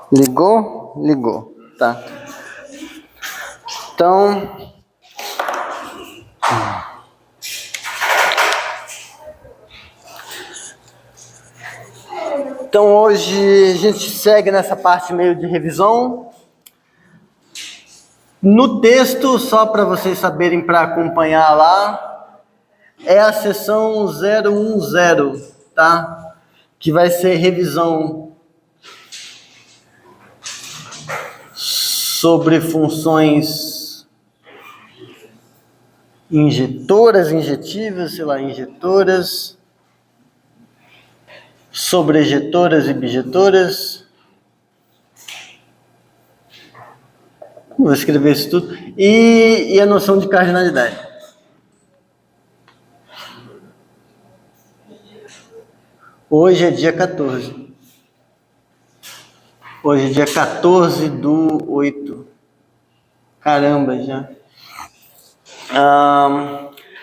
Ligou? Ligou, tá. Então hoje a gente segue nessa parte meio de revisão. No texto, só para vocês saberem, para acompanhar lá, é a seção 010, tá? Que vai ser revisão sobre funções injetoras, injetivas, sei lá, injetoras, sobrejetoras e bijetoras. Vou escrever isso tudo. E a noção de cardinalidade. Hoje é dia 14. Hoje é dia 14/8. Caramba, já.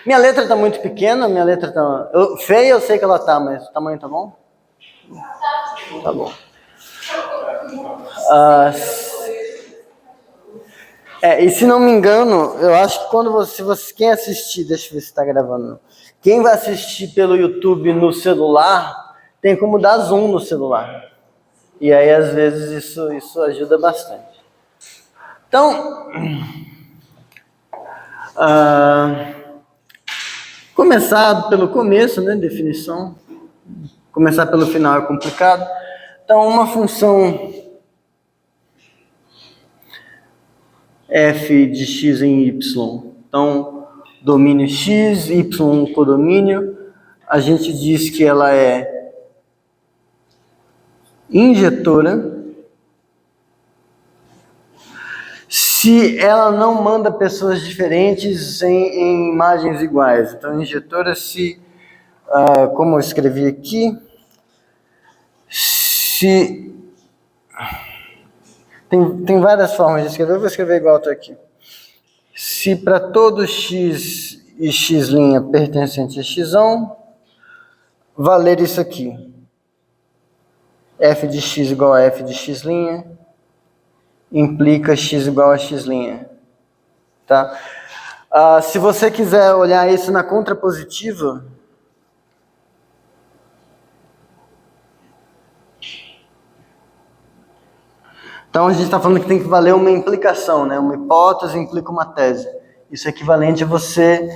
Minha letra tá muito pequena, minha letra tá... feia eu sei que ela tá, mas o tamanho tá bom? Tá bom. E se não me engano, eu acho que quando quem assistir, deixa eu ver se tá gravando. Quem vai assistir pelo YouTube no celular, tem como dar zoom no celular. E aí, às vezes, isso ajuda bastante. Então, começar pelo começo, né, definição. Começar pelo final é complicado. Então, uma função f de x em y. Então, domínio x, y codomínio. A gente diz que ela é injetora se ela não manda pessoas diferentes em imagens iguais. Então, injetora se, como eu escrevi aqui, se... Tem várias formas de escrever, eu vou escrever igual está aqui. Se para todo x e x' pertencente a x, valer isso aqui. F de x igual a f de x' implica x igual a x'. Tá? Se você quiser olhar isso na contrapositiva, então a gente está falando que tem que valer uma implicação, né? Uma hipótese implica uma tese. Isso é equivalente a você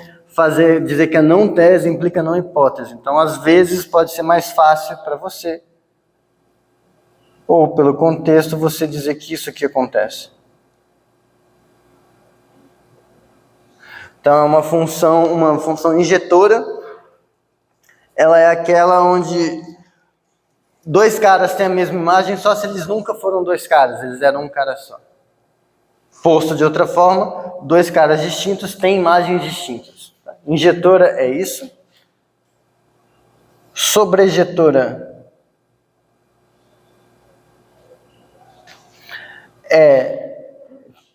dizer que a não tese implica não hipótese. Então, às vezes, pode ser mais fácil para você, ou pelo contexto, você dizer que isso aqui acontece. Então, é uma função injetora. Ela é aquela onde dois caras têm a mesma imagem, só se eles nunca foram dois caras, eles eram um cara só. Posto de outra forma, dois caras distintos têm imagens distintas. Injetora é isso. Sobrejetora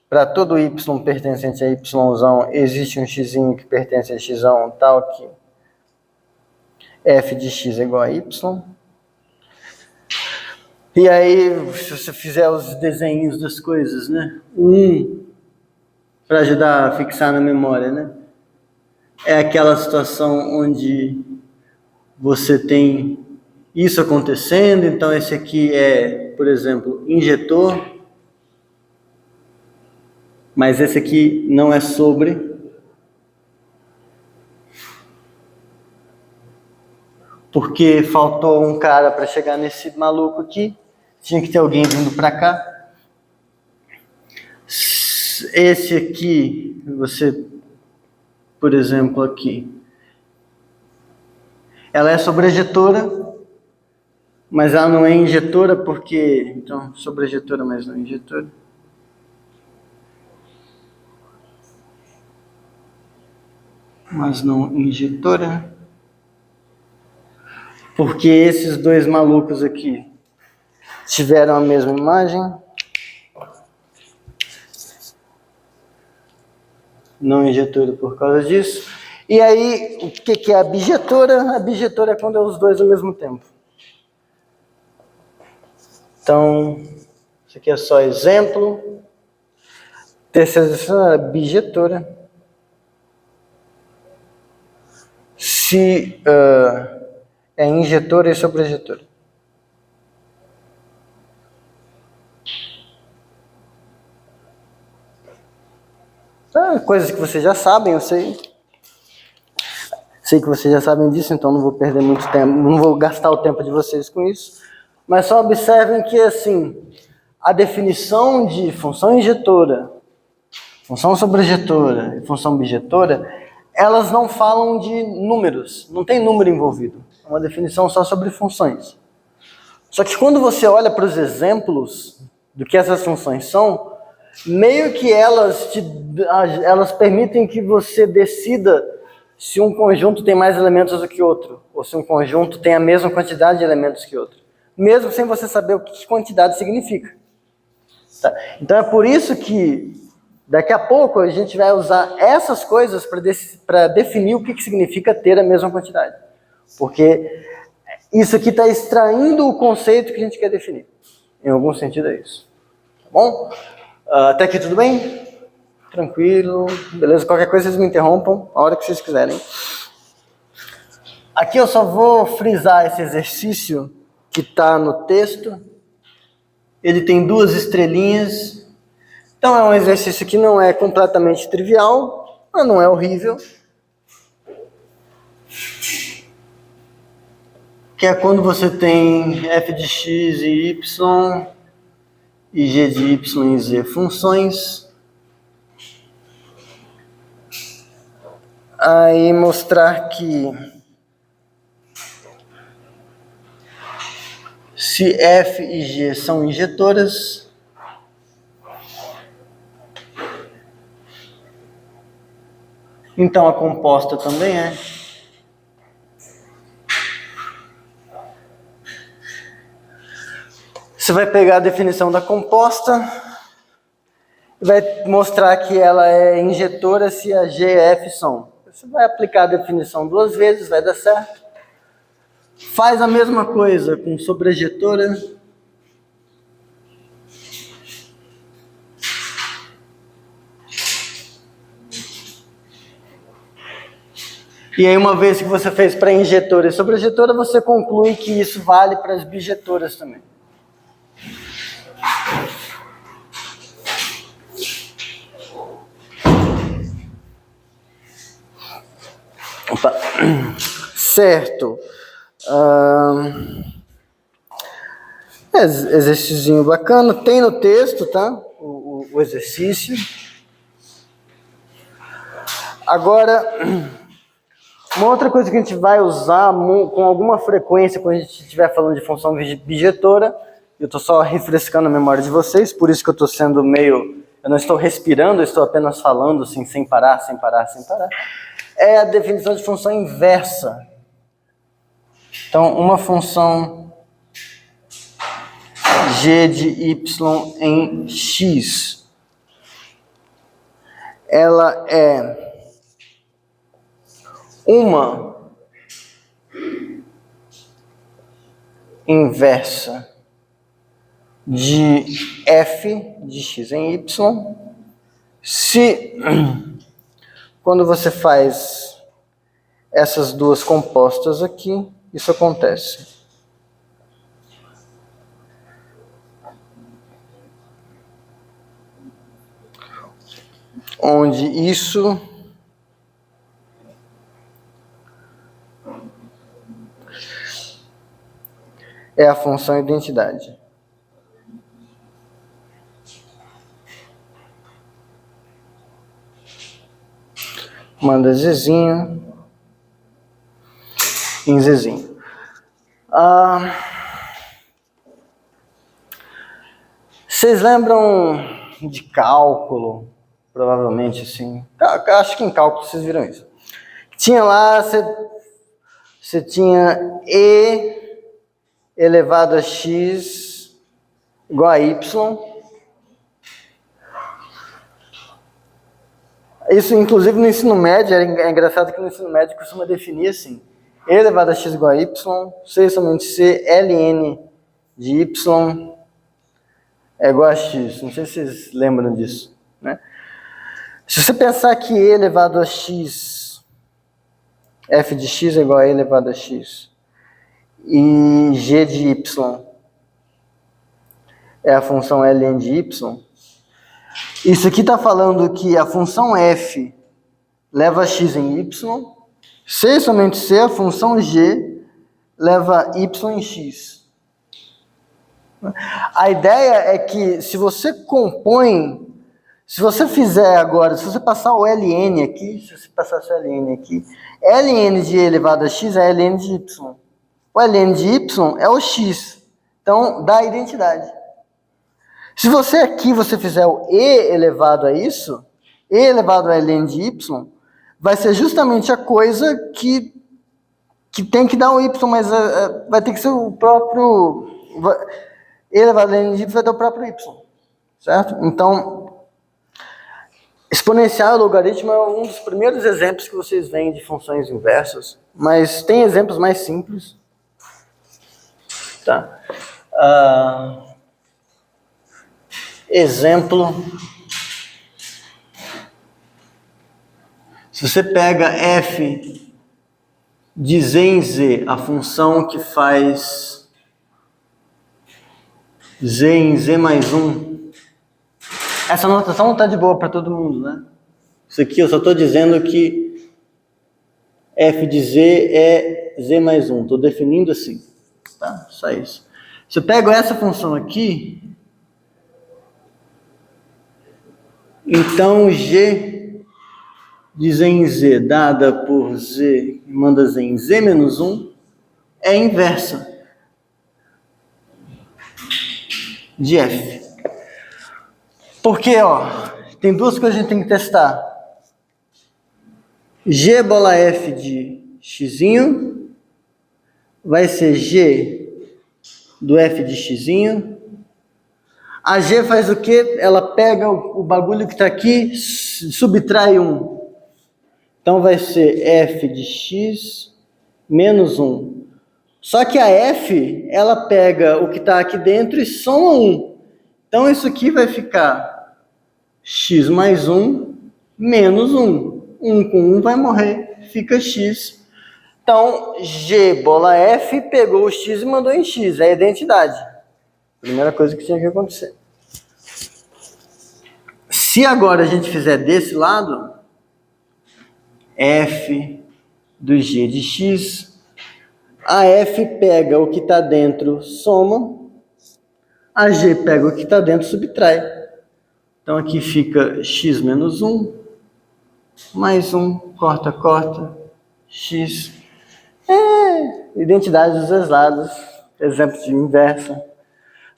para todo y pertencente a y, existe um x que pertence a x, tal que f de x é igual a y. E aí, se você fizer os desenhos das coisas, né? Para ajudar a fixar na memória, né? É aquela situação onde você tem isso acontecendo, então esse aqui é, por exemplo, injetor, mas esse aqui não é sobre, porque faltou um cara para chegar nesse maluco aqui, tinha que ter alguém vindo para cá. Esse aqui, você, por exemplo, aqui, ela é sobrejetora, mas ela não é injetora porque... Então, sobrejetora, mas não injetora. Mas não injetora. Porque esses dois malucos aqui tiveram a mesma imagem. Não injetora por causa disso. E aí, o que é a bijetora? A bijetora é quando é os dois ao mesmo tempo. Então, isso aqui é só exemplo. Terceira expressão é bijetora. Se é injetora e sobrejetora. Coisas que vocês já sabem, eu sei. Sei que vocês já sabem disso, então não vou perder muito tempo, não vou gastar o tempo de vocês com isso. Mas só observem que, assim, a definição de função injetora, função sobrejetora e função bijetora, elas não falam de números, não tem número envolvido. É uma definição só sobre funções. Só que quando você olha para os exemplos do que essas funções são, meio que elas permitem que você decida se um conjunto tem mais elementos do que outro, ou se um conjunto tem a mesma quantidade de elementos que outro, mesmo sem você saber o que quantidade significa. Tá? Então é por isso que daqui a pouco a gente vai usar essas coisas para definir o que significa ter a mesma quantidade. Porque isso aqui está extraindo o conceito que a gente quer definir. Em algum sentido é isso. Tá bom? Até aqui tudo bem? Tranquilo, beleza? Qualquer coisa vocês me interrompam a hora que vocês quiserem. Aqui eu só vou frisar esse exercício que está no texto. Ele tem 2 estrelinhas. Então é um exercício que não é completamente trivial, mas não é horrível. Que é quando você tem f de x e y e g de y e z funções. Aí mostrar que se f e g são injetoras, então a composta também é. Você vai pegar a definição da composta e vai mostrar que ela é injetora se a g e f são. Você vai aplicar a definição 2 vezes, vai dar certo. Faz a mesma coisa com sobrejetora. E aí, uma vez que você fez para injetora e sobrejetora, você conclui que isso vale para as bijetoras também. Opa. Certo. Exercício bacana. Tem no texto, tá? O exercício. Agora, uma outra coisa que a gente vai usar com alguma frequência quando a gente estiver falando de função bijetora, eu estou só refrescando a memória de vocês, por isso que eu estou sendo meio... Eu não estou respirando, eu estou apenas falando assim, sem parar. É a definição de função inversa. Então, uma função g de y em x, ela é uma inversa de f de x em y, se quando você faz essas duas compostas aqui, isso acontece. Onde isso é a função identidade. Manda Zzinho em Zzinho. Vocês lembram de cálculo? Provavelmente, assim. Acho que em cálculo vocês viram isso. Tinha lá, você tinha e elevado a x igual a y. Isso, inclusive, no ensino médio, é engraçado que no ensino médio costuma definir assim, e elevado a x igual a y, c somente c, ln de y é igual a x. Não sei se vocês lembram disso, né? Se você pensar que e elevado a x, f de x é igual a e elevado a x, e g de y é a função ln de y, isso aqui está falando que a função f leva x em y, c somente c, a função g leva y em x. A ideia é que se você compõe, se você fizer agora, se você passar o ln aqui, se você passar o ln aqui, ln de e elevado a x é ln de y. O ln de y é o x. Então, dá a identidade. Se você aqui fizer o e elevado a isso, e elevado a ln de y, vai ser justamente a coisa que tem que dar o y, mas vai ter que ser o próprio... E elevado a ln de y vai ter o próprio y, certo? Então, exponencial e logaritmo é um dos primeiros exemplos que vocês veem de funções inversas, mas tem exemplos mais simples. Tá? Exemplo. Se você pega f de z em z, a função que faz z em z mais 1, essa notação não está de boa para todo mundo, né? Isso aqui eu só estou dizendo que f de z é z mais 1, estou definindo assim, tá? Só isso. Se eu pego essa função aqui, então g de z em z dada por z, manda z em z menos 1, é inversa de f. Porque, tem duas coisas que a gente tem que testar. G bola f de x vai ser g do f de x. A g faz o quê? Ela pega o bagulho que está aqui, subtrai 1. Então vai ser f de x menos 1. Só que a f, ela pega o que está aqui dentro e soma 1. Então isso aqui vai ficar x mais 1 menos 1. 1 com 1 vai morrer, fica x. Então, g bola f pegou o x e mandou em x. É a identidade. Primeira coisa que tinha que acontecer. Se agora a gente fizer desse lado, f do g de x, a f pega o que está dentro, soma, a g pega o que está dentro, subtrai. Então aqui fica x menos 1, mais 1, corta, corta, x. Identidade dos dois lados, exemplo de inversa.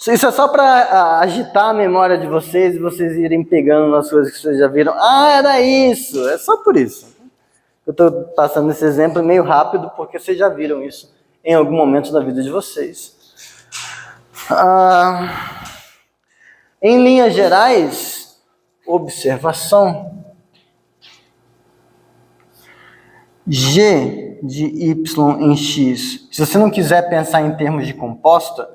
Isso é só para agitar a memória de vocês e vocês irem pegando nas coisas que vocês já viram. Ah, era isso! É só por isso. Eu estou passando esse exemplo meio rápido porque vocês já viram isso em algum momento da vida de vocês. Em linhas gerais, observação. G de y em x. Se você não quiser pensar em termos de composta,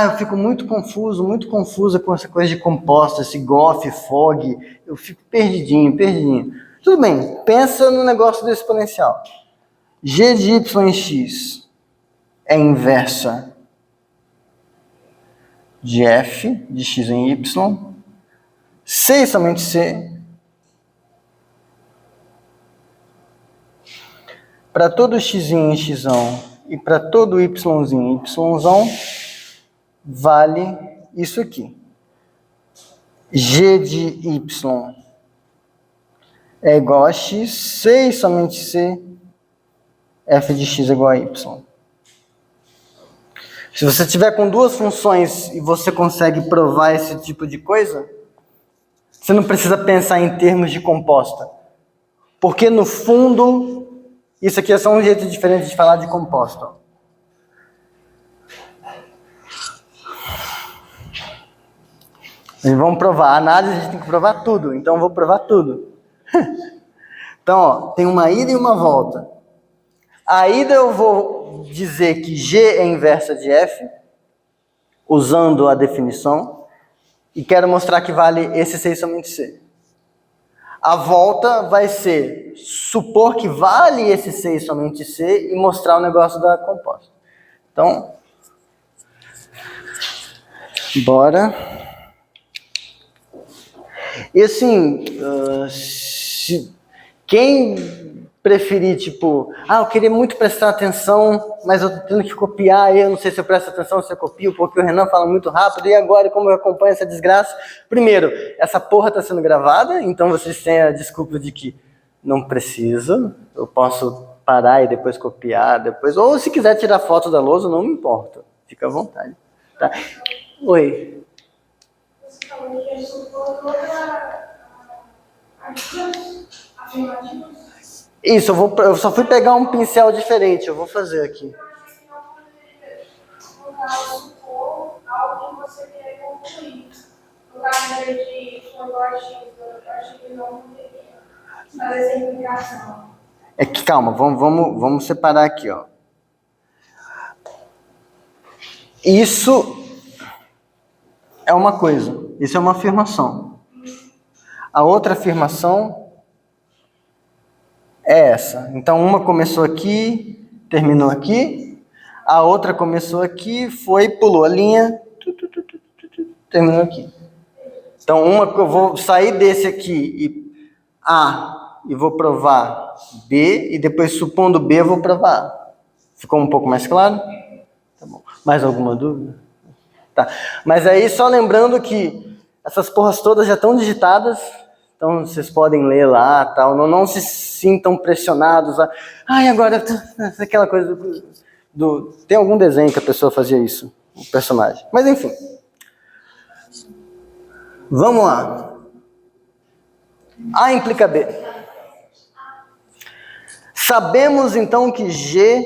eu fico muito confusa com essa coisa de composta, esse Goff, Fogg, eu fico perdidinho. Tudo bem, pensa no negócio do exponencial. G de y em x é inversa de f de x em y, c somente c, para todo x em x e para todo y em y, vale isso aqui. G de y é igual a x, c e somente c, f de x é igual a y. Se você tiver com duas funções e você consegue provar esse tipo de coisa, você não precisa pensar em termos de composta. Porque no fundo, isso aqui é só um jeito diferente de falar de composta. E vamos provar. A análise a gente tem que provar tudo, então eu vou provar tudo. Então, ó, tem uma ida e uma volta. A ida eu vou dizer que G é inversa de F, usando a definição, e quero mostrar que vale esse 6 somente C. A volta vai ser supor que vale esse 6 somente C e mostrar o negócio da composta. Então, bora. E assim, quem preferir, tipo, eu queria muito prestar atenção, mas eu tô tendo que copiar, eu não sei se eu presto atenção, se eu copio, porque o Renan fala muito rápido, e agora como eu acompanho essa desgraça? Primeiro, essa porra tá sendo gravada, então vocês têm a desculpa de que não preciso, eu posso parar e depois copiar, depois, ou se quiser tirar foto da lousa, não me importa, fica à vontade. Tá? Oi. Você falou que afirmativos. Isso, eu só fui pegar um pincel diferente, eu vou fazer aqui. No caso, supor algo que você quer concluir. No caso de X, eu acho que não poderia fazer essa implicação. É que, calma, vamos separar aqui, ó. Isso é uma coisa, isso é uma afirmação. A outra afirmação é essa. Então, uma começou aqui, terminou aqui. A outra começou aqui, pulou a linha, terminou aqui. Então, eu vou sair desse aqui e vou provar B, e depois, supondo B, eu vou provar A. Ficou um pouco mais claro? Tá bom. Mais alguma dúvida? Tá. Mas aí, só lembrando que essas porras todas já estão digitadas, então vocês podem ler lá, tal. Não se sintam pressionados. Agora, aquela coisa tem algum desenho que a pessoa fazia isso, o personagem. Mas enfim. Vamos lá. A implica B. Sabemos então que G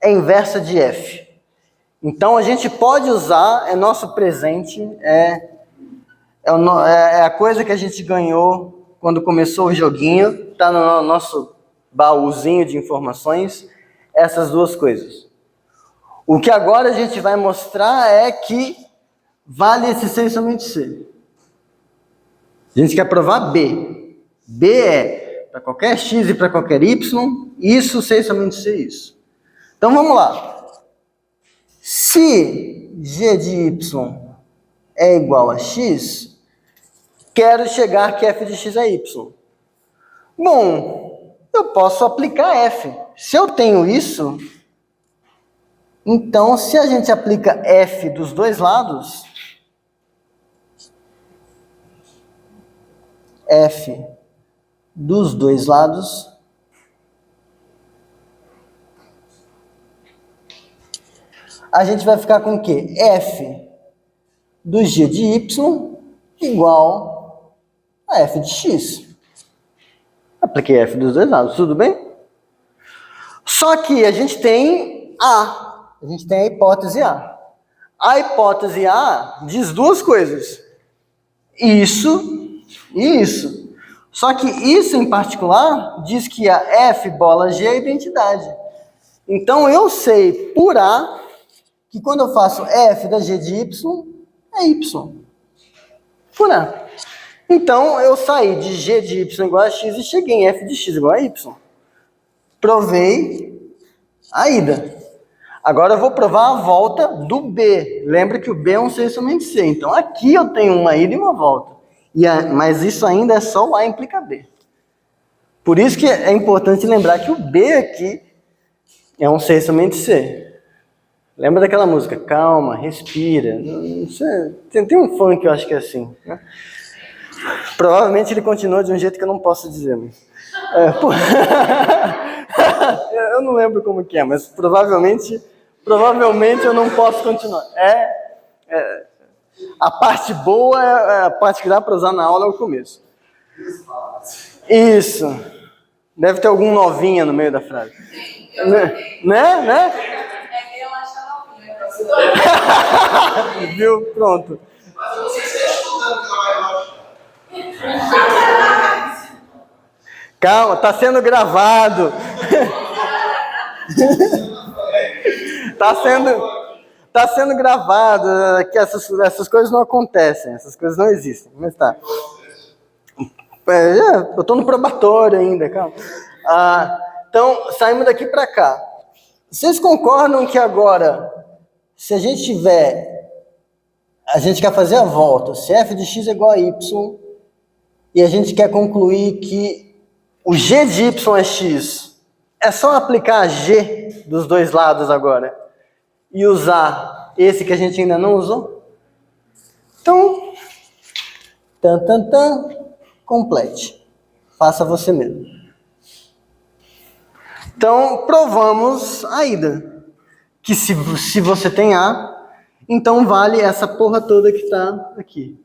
é inversa de F. Então a gente pode usar, é nosso presente, é a coisa que a gente ganhou quando começou o joguinho, está no nosso baúzinho de informações, essas duas coisas. O que agora a gente vai mostrar é que vale esse 6 somente C. A gente quer provar B. B é para qualquer X e para qualquer Y, isso 6 somente C, isso. Então vamos lá. Se G de Y é igual a X, quero chegar que F de X é Y. Bom, eu posso aplicar F. Se eu tenho isso, então se a gente aplica F dos dois lados, F dos dois lados, a gente vai ficar com o quê? F do G de Y igual a F de X. Apliquei F dos dois lados, tudo bem? Só que a gente tem A. A gente tem a hipótese A. A hipótese A diz duas coisas. Isso e isso. Só que isso em particular diz que a F bola G é a identidade. Então eu sei por A que quando eu faço F da G de Y, é Y. Por A. Então eu saí de G de Y igual a X e cheguei em F de X igual a Y. Provei a ida. Agora eu vou provar a volta do B. Lembra que o B é um 6 somente C. Então aqui eu tenho uma ida e uma volta. Mas isso ainda é só o A implica B. Por isso que é importante lembrar que o B aqui é um 6 somente C. Lembra daquela música? Calma, respira. Tem um funk que eu acho que é assim. Né? Provavelmente ele continua de um jeito que eu não posso dizer. Mas... eu não lembro como que é, mas provavelmente eu não posso continuar. A parte boa, a parte que dá para usar na aula é o começo. Isso. Deve ter algum novinha no meio da frase. Né? Viu? Pronto. Calma, tá sendo gravado. Tá sendo gravado. Que essas coisas não acontecem, essas coisas não existem. Mas tá. Eu tô no probatório ainda, calma. Então, saímos daqui para cá. Vocês concordam que agora, se a gente quer fazer a volta, se f de x é igual a y, e a gente quer concluir que o g de y é x, é só aplicar g dos dois lados agora, e usar esse que a gente ainda não usou? Então, complete. Faça você mesmo. Então, provamos a ida. Que se você tem A, então vale essa porra toda que está aqui.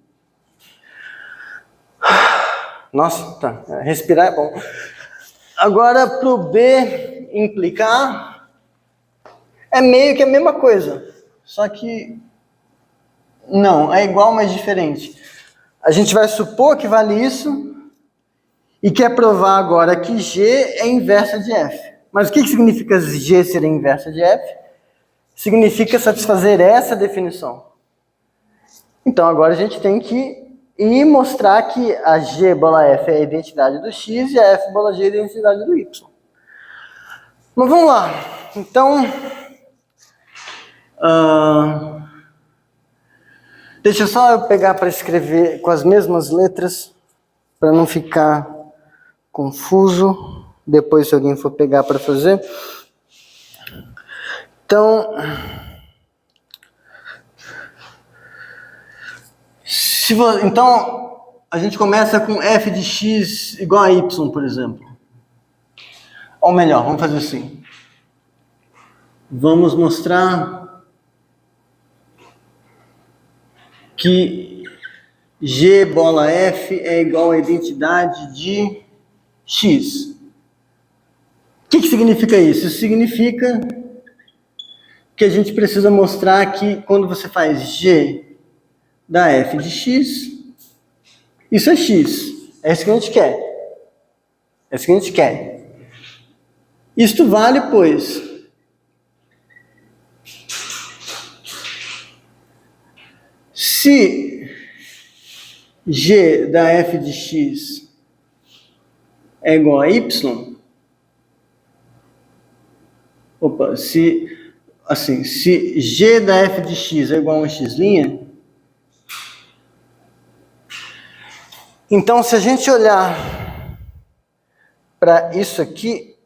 Nossa, tá. Respirar é bom. Agora, para o B implicar, é meio que a mesma coisa. Só que, não, é igual, mas diferente. A gente vai supor que vale isso e quer provar agora que G é inversa de F. Mas o que significa G ser inversa de F? Significa satisfazer essa definição. Então agora a gente tem que ir mostrar que a G bola F é a identidade do X e a F bola G é a identidade do Y. Mas vamos lá. Então, deixa só eu pegar para escrever com as mesmas letras, para não ficar confuso, depois se alguém for pegar para fazer. Então, a gente começa com f de x igual a y, por exemplo. Ou melhor, vamos fazer assim. Vamos mostrar que g bola f é igual à identidade de x. O que significa isso? Isso significa que a gente precisa mostrar que quando você faz g da f de x, isso é x. É isso que a gente quer. É isso que a gente quer. Isto vale, pois, se g da f de x é igual a y, se g da f de x é igual a x', então se a gente olhar para isso aqui,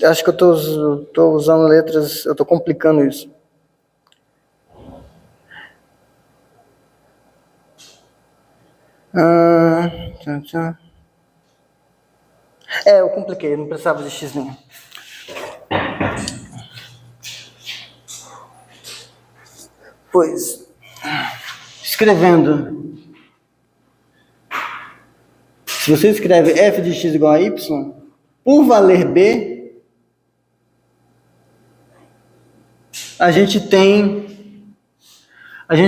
acho que eu estou usando letras, eu estou complicando isso. Eu compliquei, não precisava de x'. Pois, escrevendo, se você escreve f de x igual a y, por valer b, a gente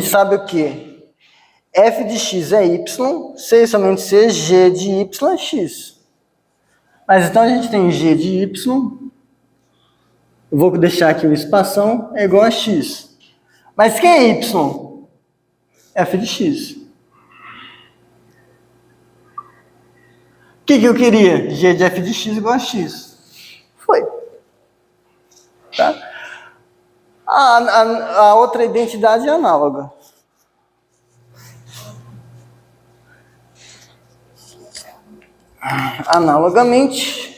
sabe o que? F de x é y, se e somente se g de y é x. Mas então a gente tem g de y, eu vou deixar aqui o espação, é igual a x. Mas quem é y? F de x. O que eu queria? G de f de x igual a x. Foi. Tá? A outra identidade é análoga. Analogamente,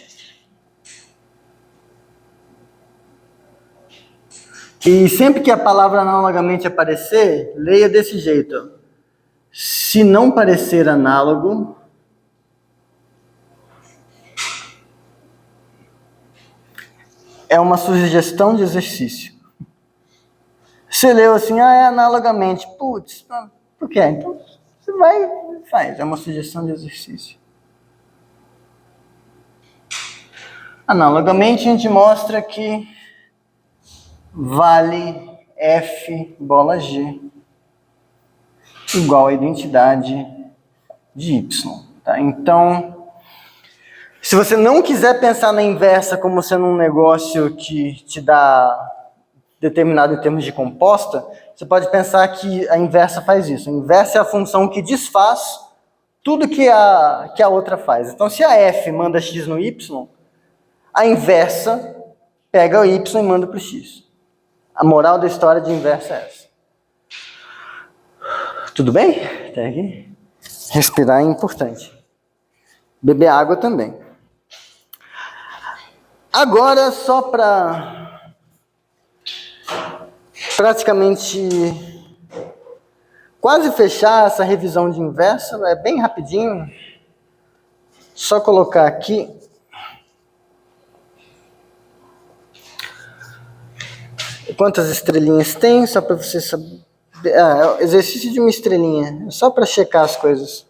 e sempre que a palavra analogamente aparecer, leia desse jeito. Se não parecer análogo, é uma sugestão de exercício. Você leu assim, é analogamente. Putz, por quê? Então, você vai e faz. É uma sugestão de exercício. Analogamente, a gente mostra que vale f bola g igual a identidade de y. Tá? Então, Se você não quiser pensar na inversa como sendo um negócio que te dá determinado em termos de composta, você pode pensar que a inversa faz isso. A inversa é a função que desfaz tudo que a outra faz. Então, se a f manda x no y, a inversa pega o y e manda para o x. A moral da história de inversa é essa. Tudo bem? Até aqui. Respirar é importante. Beber água também. Agora, só para praticamente quase fechar essa revisão de inversa, é bem rapidinho. Só colocar aqui. Quantas estrelinhas tem, só para você saber. É exercício de uma estrelinha, só para checar as coisas.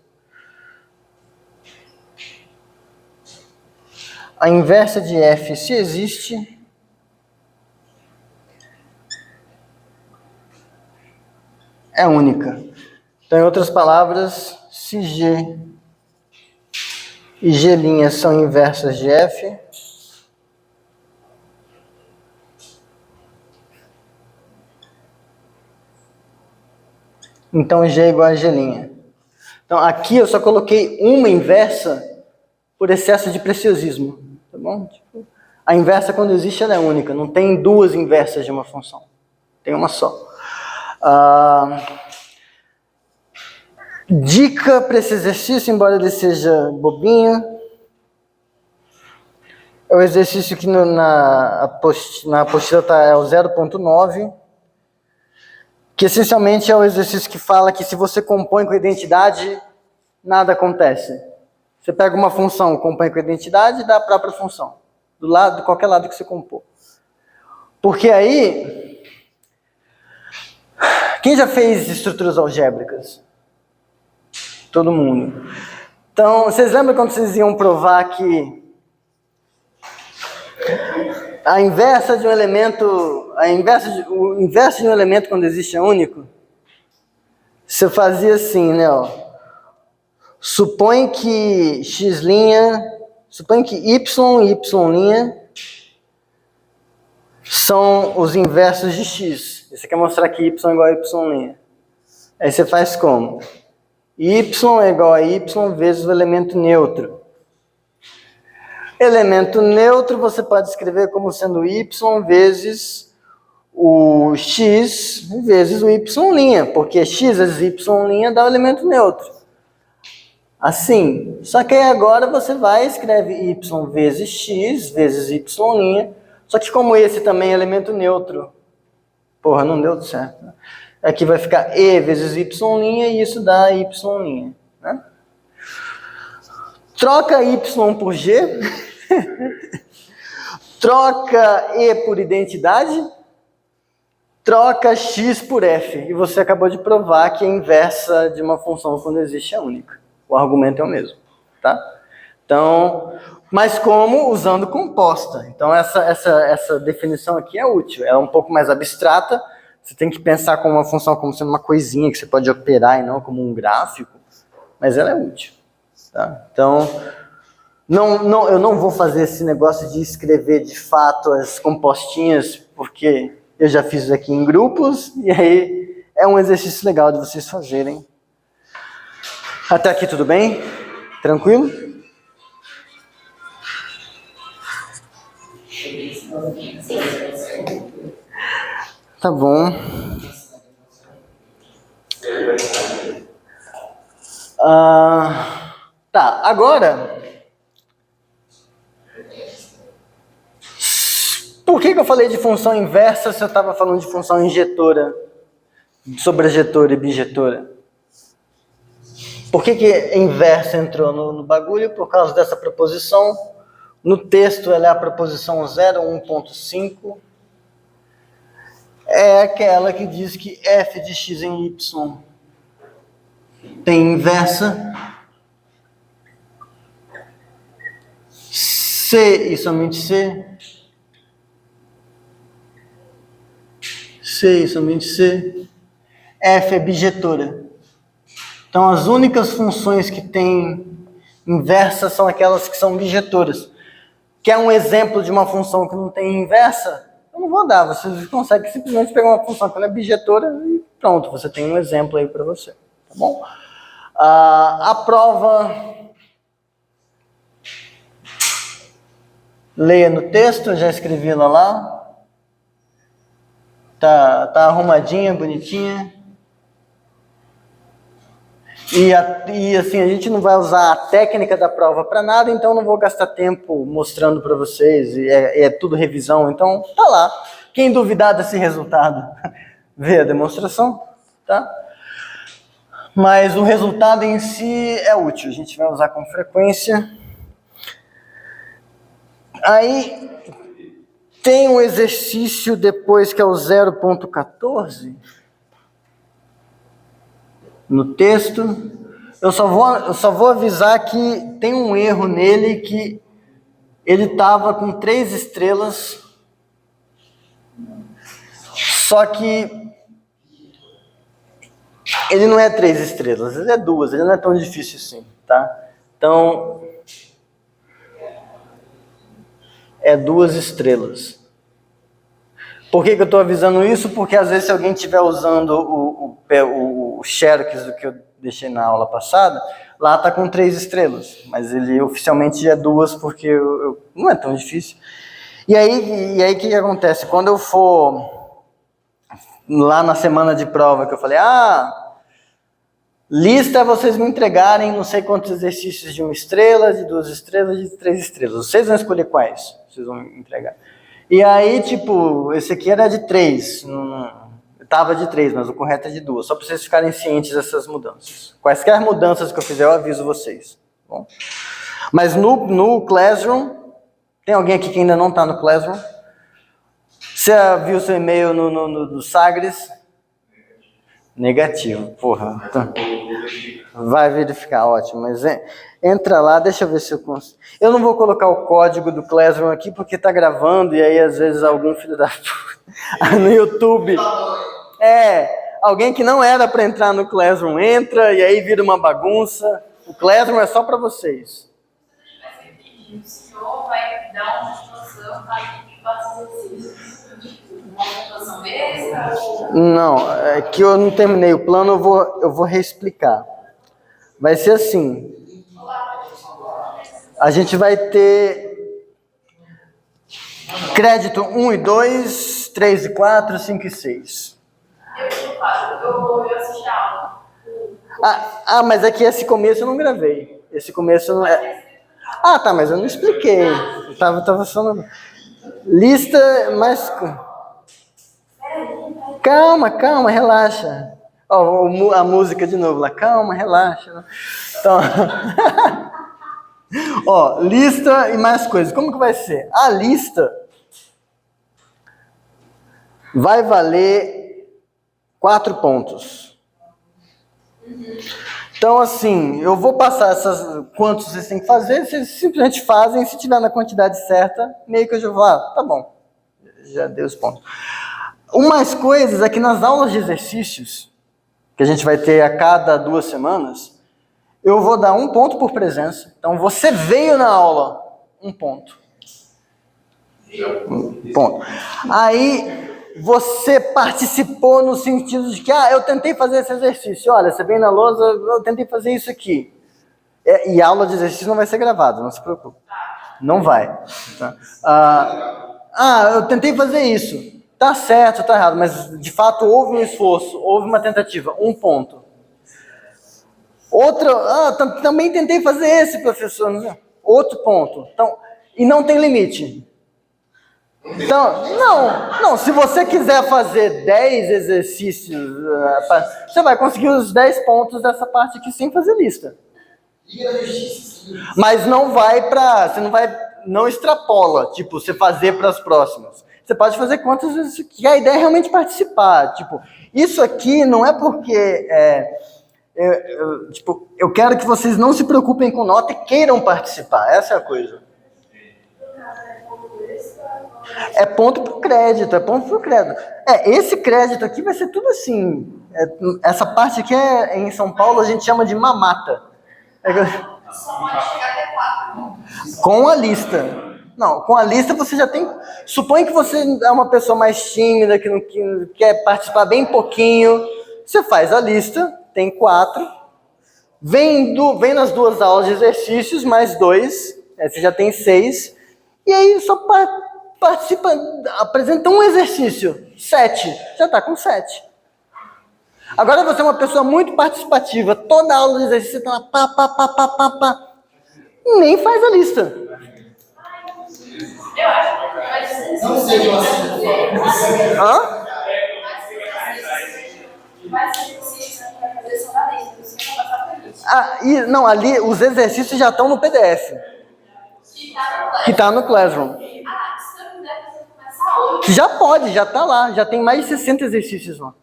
A inversa de f, se existe, é única. Então, em outras palavras, se G e G' são inversas de f, então G é igual a G'. Então, aqui eu só coloquei uma inversa por excesso de preciosismo, tá bom? Tipo, a inversa, quando existe, ela é única. Não tem duas inversas de uma função. Tem uma só. Dica para esse exercício, embora ele seja bobinho, é o exercício que na apostila é o 0.9, que essencialmente é o exercício que fala que se você compõe com a identidade, nada acontece. Você pega uma função, compõe com a identidade e dá a própria função, de qualquer lado que você compor. Porque aí, quem já fez estruturas algébricas? Todo mundo. Então, vocês lembram quando vocês iam provar que o inverso de um elemento quando existe é único? Você fazia assim, né? Ó. Supõe que y e y' são os inversos de x. Você quer mostrar que y é igual a y'. Aí você faz como? Y é igual a y vezes o elemento neutro. Elemento neutro você pode escrever como sendo y vezes o x vezes o y', porque x vezes y' dá o elemento neutro. Assim, só que aí agora você vai e escreve y vezes x vezes y', só que como esse também é elemento neutro, porra, não deu certo. Aqui vai ficar e vezes y' e isso dá y', né? Troca y por g, troca e por identidade, troca x por f, e você acabou de provar que a inversa de uma função quando existe é única. O argumento é o mesmo, tá? Então, mas como? Usando composta. Então, essa definição aqui é útil. Ela é um pouco mais abstrata. Você tem que pensar como uma função como sendo uma coisinha que você pode operar e não como um gráfico. Mas ela é útil, tá? Então, eu não vou fazer esse negócio de escrever de fato as compostinhas, porque eu já fiz aqui em grupos, e aí é um exercício legal de vocês fazerem. Até aqui tudo bem? Tranquilo? Tá bom. Tá, agora... Por que eu falei de função inversa se eu estava falando de função injetora, sobrejetora e bijetora? Por que inversa entrou no bagulho? Por causa dessa proposição. No texto ela é a proposição 01.5. É aquela que diz que f de x em y tem inversa C e somente C. C e somente C. F é bijetora. Então, as únicas funções que têm Inversas são aquelas que são bijetoras. Quer um exemplo de uma função que não tem inversa? Eu não vou dar. Você consegue simplesmente pegar uma função que ela é bijetora e pronto, você tem um exemplo aí para você. Tá bom? A prova... Leia no texto, eu já escrevi ela lá. Tá arrumadinha, bonitinha. E assim, a gente não vai usar a técnica da prova para nada, então não vou gastar tempo mostrando para vocês, é tudo revisão, então tá lá. Quem duvidar desse resultado, vê a demonstração, tá? Mas o resultado em si é útil, a gente vai usar com frequência. Aí tem um exercício depois que é o 0.14 no texto. Eu só vou avisar que tem um erro nele, que ele estava com 3 estrelas, só que ele não é 3 estrelas, ele é 2, ele não é tão difícil assim, tá? Então, é 2 estrelas. Por que eu estou avisando isso? Porque às vezes se alguém estiver usando o Xerox do que eu deixei na aula passada, lá está com 3 estrelas, mas ele oficialmente é 2 porque não é tão difícil. E aí o que acontece? Quando eu for lá na semana de prova, que eu falei, lista é vocês me entregarem não sei quantos exercícios de 1 estrela, de 2 estrelas, de 3 estrelas. Vocês vão escolher quais vocês vão me entregar. E aí, tipo, esse aqui era de 3. Tava de 3, mas o correto é de 2. Só para vocês ficarem cientes dessas mudanças. Quaisquer mudanças que eu fizer, eu aviso vocês. Bom? Mas no Classroom, tem alguém aqui que ainda não está no Classroom? Você viu seu e-mail no Sagres? Negativo, porra. Então, vai verificar, ótimo. Mas entra lá, deixa eu ver se eu consigo. Eu não vou colocar o código do Classroom aqui porque tá gravando e aí às vezes algum filho da puta no YouTube. Alguém que não era para entrar no Classroom entra e aí vira uma bagunça. O Classroom é só para vocês. O senhor vai dar uma situação para que faça exercícios. Uma pontuação extra? Não, é que eu não terminei o plano, eu vou reexplicar. Vai ser assim. A gente vai ter crédito 1 e 2, 3 e 4, 5 e 6. Eu assisti a aula. Mas aqui esse começo eu não gravei. Esse começo não é... tá, mas eu não expliquei. Eu tava falando... Lista mais... Calma, relaxa. A música de novo lá. Calma, relaxa. Então... lista e mais coisas. Como que vai ser? A lista vai valer 4 pontos. Então, assim, eu vou passar quantos vocês têm que fazer, vocês simplesmente fazem, se tiver na quantidade certa, meio que eu já vou, tá bom, já dei os pontos. Umas coisas é que nas aulas de exercícios, que a gente vai ter a cada 2 semanas, eu vou dar 1 ponto por presença. Então, você veio na aula, 1 ponto. 1 ponto. Aí... Você participou no sentido de que, eu tentei fazer esse exercício. Olha, você vem na lousa, eu tentei fazer isso aqui. E a aula de exercício não vai ser gravada, não se preocupe. Não vai. Tá? Eu tentei fazer isso. Tá certo, tá errado, mas de fato houve um esforço, houve uma tentativa, 1 ponto. Outra, também tentei fazer esse, professor. Outro ponto. Então, e não tem limite. Então, não, se você quiser fazer 10 exercícios, você vai conseguir os 10 pontos dessa parte aqui sem fazer lista. Mas não não extrapola, tipo, você fazer para as próximas. Você pode fazer quantas vezes, que a ideia é realmente participar. Tipo, isso aqui não é porque, eu quero que vocês não se preocupem com nota e queiram participar, essa é a coisa. É ponto por crédito, esse crédito aqui vai ser tudo assim. Essa parte aqui em São Paulo a gente chama de mamata. Só pode chegar até 4. Com a lista. Não, com a lista você já tem... Suponha que você é uma pessoa mais tímida, que não que quer participar bem pouquinho. Você faz a lista, tem 4. Vem nas 2 aulas de exercícios, mais 2. Você já tem 6. E aí só participa, apresenta um exercício. 7. Já está com 7. Agora você é uma pessoa muito participativa. Toda aula de exercício você tá lá, pá. Nem faz a lista. Eu acho que vai ser. Não sei de você. Hã? Vai ser possível para fazer só na lista. Você vai passar por isso. Não, ali os exercícios já estão no PDF. Que está no Classroom. Se eu puder fazer começar hoje. Já pode, já está lá. Já tem mais de 60 exercícios lá.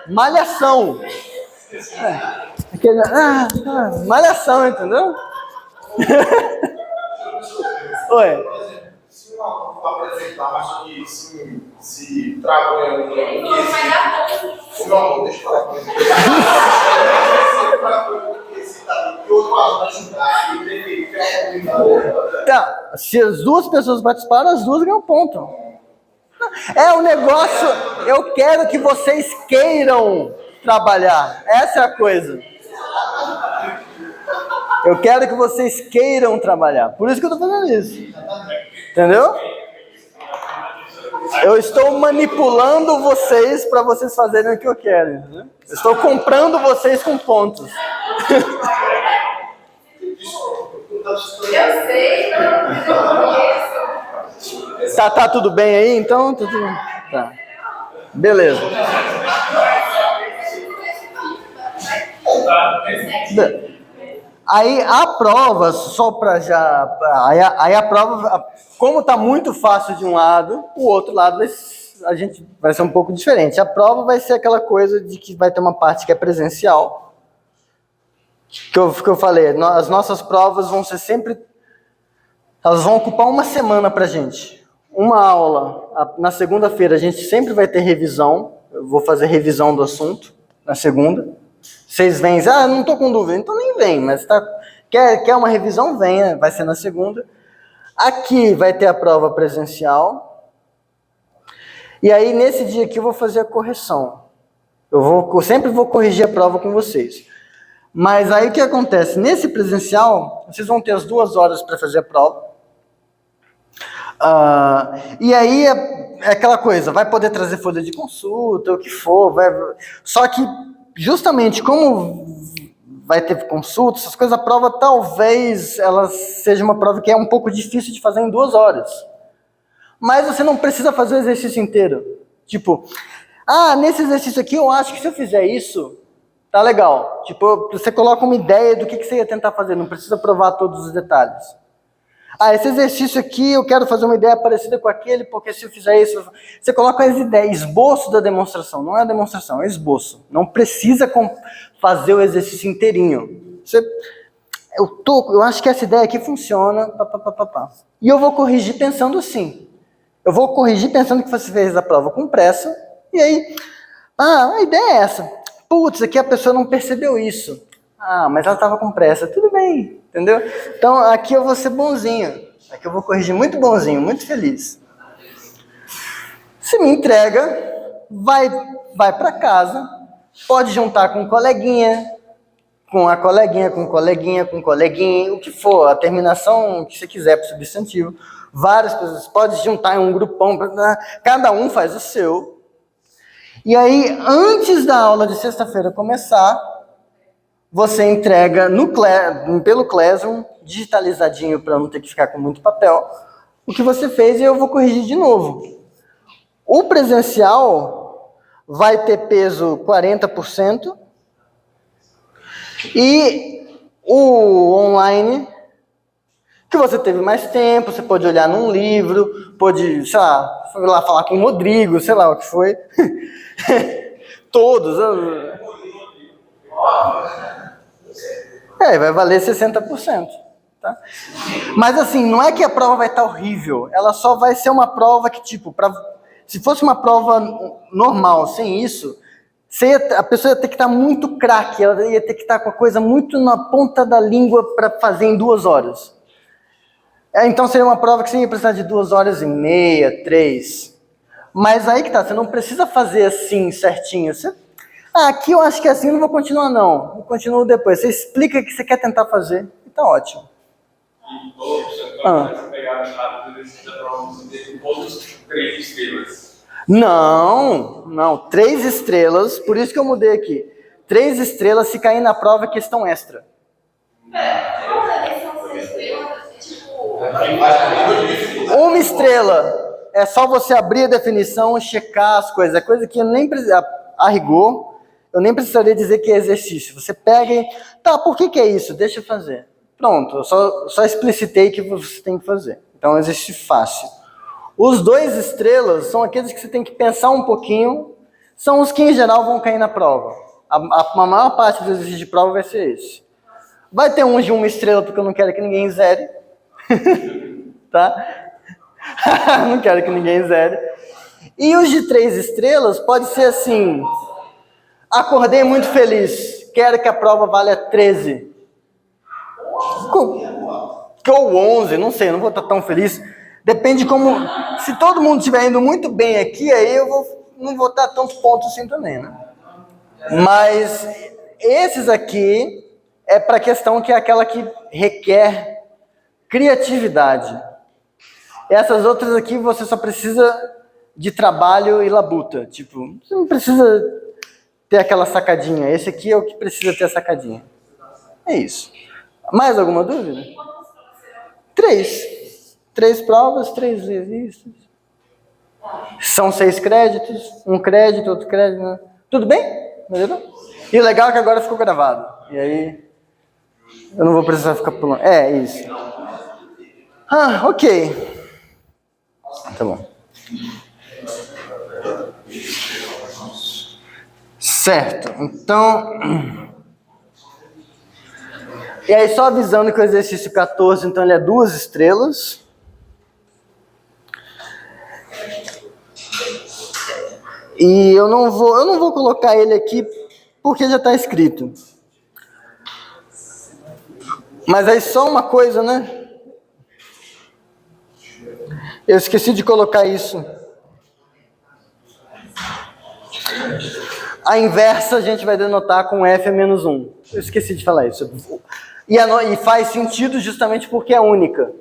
Malhação. Malhação, entendeu? Oi. Se o aluno for apresentar, mas que se travou em algum Vai dar bom. o meu aluno, deixa eu falar com ele. Se travou em algum que outro aluno ajudar, e ele quer Tá, se as 2 pessoas participaram, as 2 ganham ponto. É o negócio, eu quero que vocês queiram trabalhar. Essa é a coisa. Eu quero que vocês queiram trabalhar. Por isso que eu estou fazendo isso. Entendeu? Eu estou manipulando vocês para vocês fazerem o que eu quero. Entendeu? Eu estou comprando vocês com pontos. Eu sei, não conheço. Tá tudo bem aí, então? Tá. Beleza. Aí a prova, só para já... Aí a prova, como está muito fácil de um lado, o outro lado vai ser um pouco diferente. A prova vai ser aquela coisa de que vai ter uma parte que é presencial. Que eu falei, as nossas provas vão ser sempre... Elas vão ocupar uma semana para a gente. Uma aula, na segunda-feira a gente sempre vai ter revisão. Eu vou fazer revisão do assunto na segunda. Vocês vêm, não estou com dúvida, então nem vem, mas quer uma revisão, venha, vai ser na segunda. Aqui vai ter a prova presencial. E aí nesse dia aqui eu vou fazer a correção. Eu sempre vou corrigir a prova com vocês. Mas aí o que acontece? Nesse presencial, vocês vão ter as 2 horas para fazer a prova. E aí é aquela coisa, vai poder trazer folha de consulta, o que for, só que justamente como vai ter consulta, essas coisas, a prova talvez ela seja uma prova que é um pouco difícil de fazer em 2 horas. Mas você não precisa fazer o exercício inteiro. Tipo, nesse exercício aqui eu acho que se eu fizer isso, tá legal. Tipo, você coloca uma ideia do que você ia tentar fazer, não precisa provar todos os detalhes. Esse exercício aqui, eu quero fazer uma ideia parecida com aquele, porque se eu fizer isso... Você coloca as ideias, esboço da demonstração. Não é demonstração, é esboço. Não precisa fazer o exercício inteirinho. Eu acho que essa ideia aqui funciona. E eu vou corrigir pensando assim. Eu vou corrigir pensando que você fez a prova com pressa. E aí, a ideia é essa. Putz, aqui a pessoa não percebeu isso. Mas ela estava com pressa. Tudo bem, entendeu? Então, aqui eu vou ser bonzinho. Aqui eu vou corrigir muito bonzinho, muito feliz. Se me entrega, vai para casa, pode juntar com um coleguinha, com a coleguinha, com o coleguinha, o que for, a terminação que você quiser para o substantivo. Várias pessoas, pode juntar em um grupão, cada um faz o seu. E aí, antes da aula de sexta-feira começar, você entrega pelo Classroom, digitalizadinho para não ter que ficar com muito papel, o que você fez e eu vou corrigir de novo. O presencial vai ter peso 40% e o online, que você teve mais tempo, você pode olhar num livro, pode, sei lá, foi lá falar com o Rodrigo, sei lá o que foi. Todos. Vai valer 60%. Tá? Mas assim, não é que a prova vai estar horrível, ela só vai ser uma prova que, tipo, Se fosse uma prova normal, sem isso, a pessoa ia ter que estar muito craque, ela ia ter que estar com a coisa muito na ponta da língua para fazer em 2 horas. Então seria uma prova que você ia precisar de 2h30, 3. Mas aí que tá, você não precisa fazer assim certinho. Aqui eu acho que é assim, eu não vou continuar não. Eu continuo depois. Você explica o que você quer tentar fazer e tá ótimo. E você pegar a chave do exercício da prova, você tem todos 3 estrelas. Não, 3 estrelas, por isso que eu mudei aqui. 3 estrelas se cair na prova é questão extra. Uma estrela é só você abrir a definição, checar as coisas. É coisa que eu nem precisa, a rigor, eu nem precisaria dizer que é exercício. Você pega e, tá, por que é isso? Deixa eu fazer. Pronto, eu só explicitei que você tem que fazer. Então é um exercício fácil. Os 2 estrelas são aqueles que você tem que pensar um pouquinho, são os que em geral vão cair na prova. A maior parte do exercício de prova vai ser esse. Vai ter uns de 1 estrela, porque eu não quero que ninguém zere. Tá? Não quero que ninguém zere. E os de 3 estrelas pode ser assim: acordei muito feliz, quero que a prova valha 13. Ou 11, não sei, não vou estar tão feliz. Depende como... Se todo mundo estiver indo muito bem aqui, aí não vou dar tantos pontos assim também, né? Mas esses aqui é para a questão que é aquela que requer criatividade. Essas outras aqui você só precisa de trabalho e labuta. Tipo, você não precisa ter aquela sacadinha. Esse aqui é o que precisa ter a sacadinha. É isso. Mais alguma dúvida? 3. 3 provas, 3 exercícios. São 6 créditos. 1 crédito, outro crédito. Né? Tudo bem? Melhorou? E o legal é que agora ficou gravado. E aí, eu não vou precisar ficar pulando. É, isso. Ok. Tá bom. Certo. Então... E aí, só avisando que o exercício 14, então, ele é 2 estrelas. E eu não vou colocar ele aqui porque já está escrito. Mas aí só uma coisa, né? Eu esqueci de colocar isso. A inversa a gente vai denotar com F a menos 1. Eu esqueci de falar isso. E faz sentido justamente porque é única.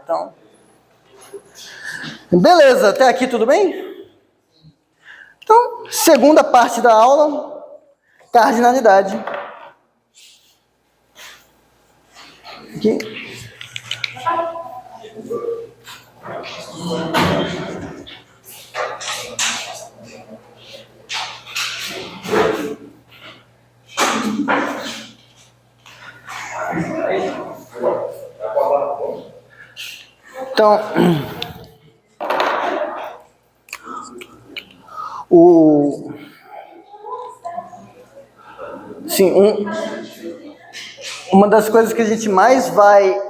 Então, beleza, até aqui tudo bem? Então, segunda parte da aula, cardinalidade. Aqui. Então, uma das coisas que a gente mais vai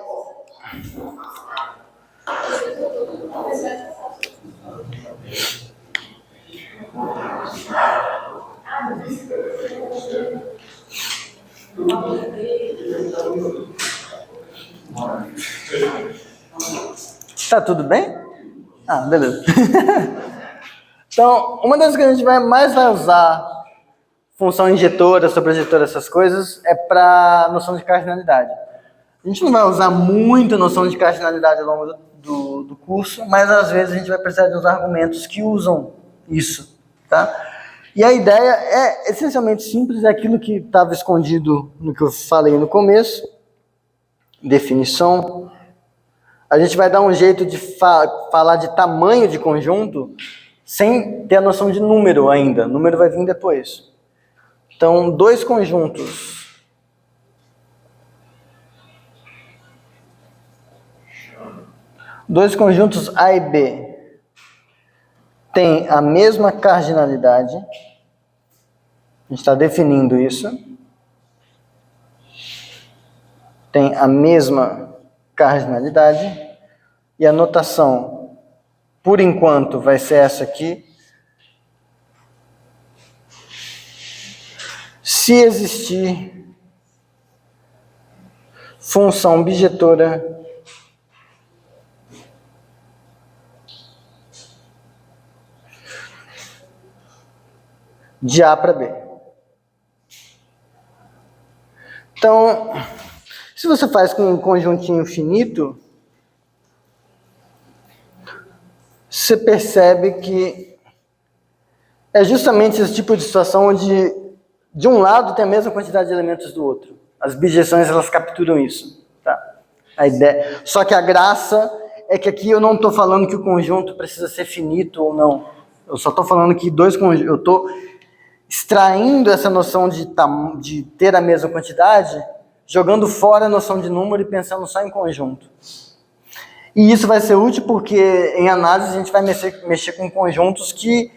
Tá tudo bem? Ah, beleza. Então, uma das coisas que a gente mais vai usar função injetora, sobrejetora, essas coisas, é para noção de cardinalidade. A gente não vai usar muita noção de cardinalidade ao longo do curso, mas às vezes a gente vai precisar de uns argumentos que usam isso, tá? E a ideia é essencialmente simples, é aquilo que estava escondido no que eu falei no começo, definição. A gente vai dar um jeito de falar de tamanho de conjunto sem ter a noção de número ainda. O número vai vir depois. Então, 2 conjuntos. Dois conjuntos A e B têm a mesma cardinalidade. A gente está definindo isso. Tem a mesma cardinalidade. E a notação por enquanto, vai ser essa aqui. Se existir função bijetora de A para B. Então, se você faz com um conjuntinho finito, você percebe que é justamente esse tipo de situação onde de um lado tem a mesma quantidade de elementos do outro. As bijeções, elas capturam isso. Tá? A ideia. Só que a graça é que aqui eu não estou falando que o conjunto precisa ser finito ou não. Eu só estou falando que eu estou extraindo essa noção de ter a mesma quantidade, jogando fora a noção de número e pensando só em conjunto. E isso vai ser útil porque em análise a gente vai mexer com conjuntos que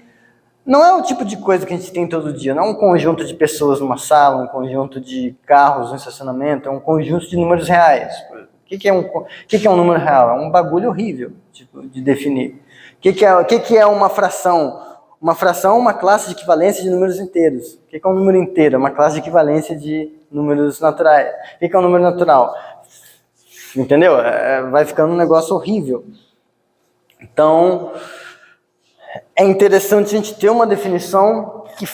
não é o tipo de coisa que a gente tem todo dia. Não é um conjunto de pessoas numa sala, um conjunto de carros no estacionamento, é um conjunto de números reais. O que é um número real? É um bagulho horrível de definir. O que é uma fração? Uma fração é uma classe de equivalência de números inteiros. O que é um número inteiro? É uma classe de equivalência de números naturais. O que é um número natural? Entendeu? Vai ficando um negócio horrível. Então, é interessante a gente ter uma definição que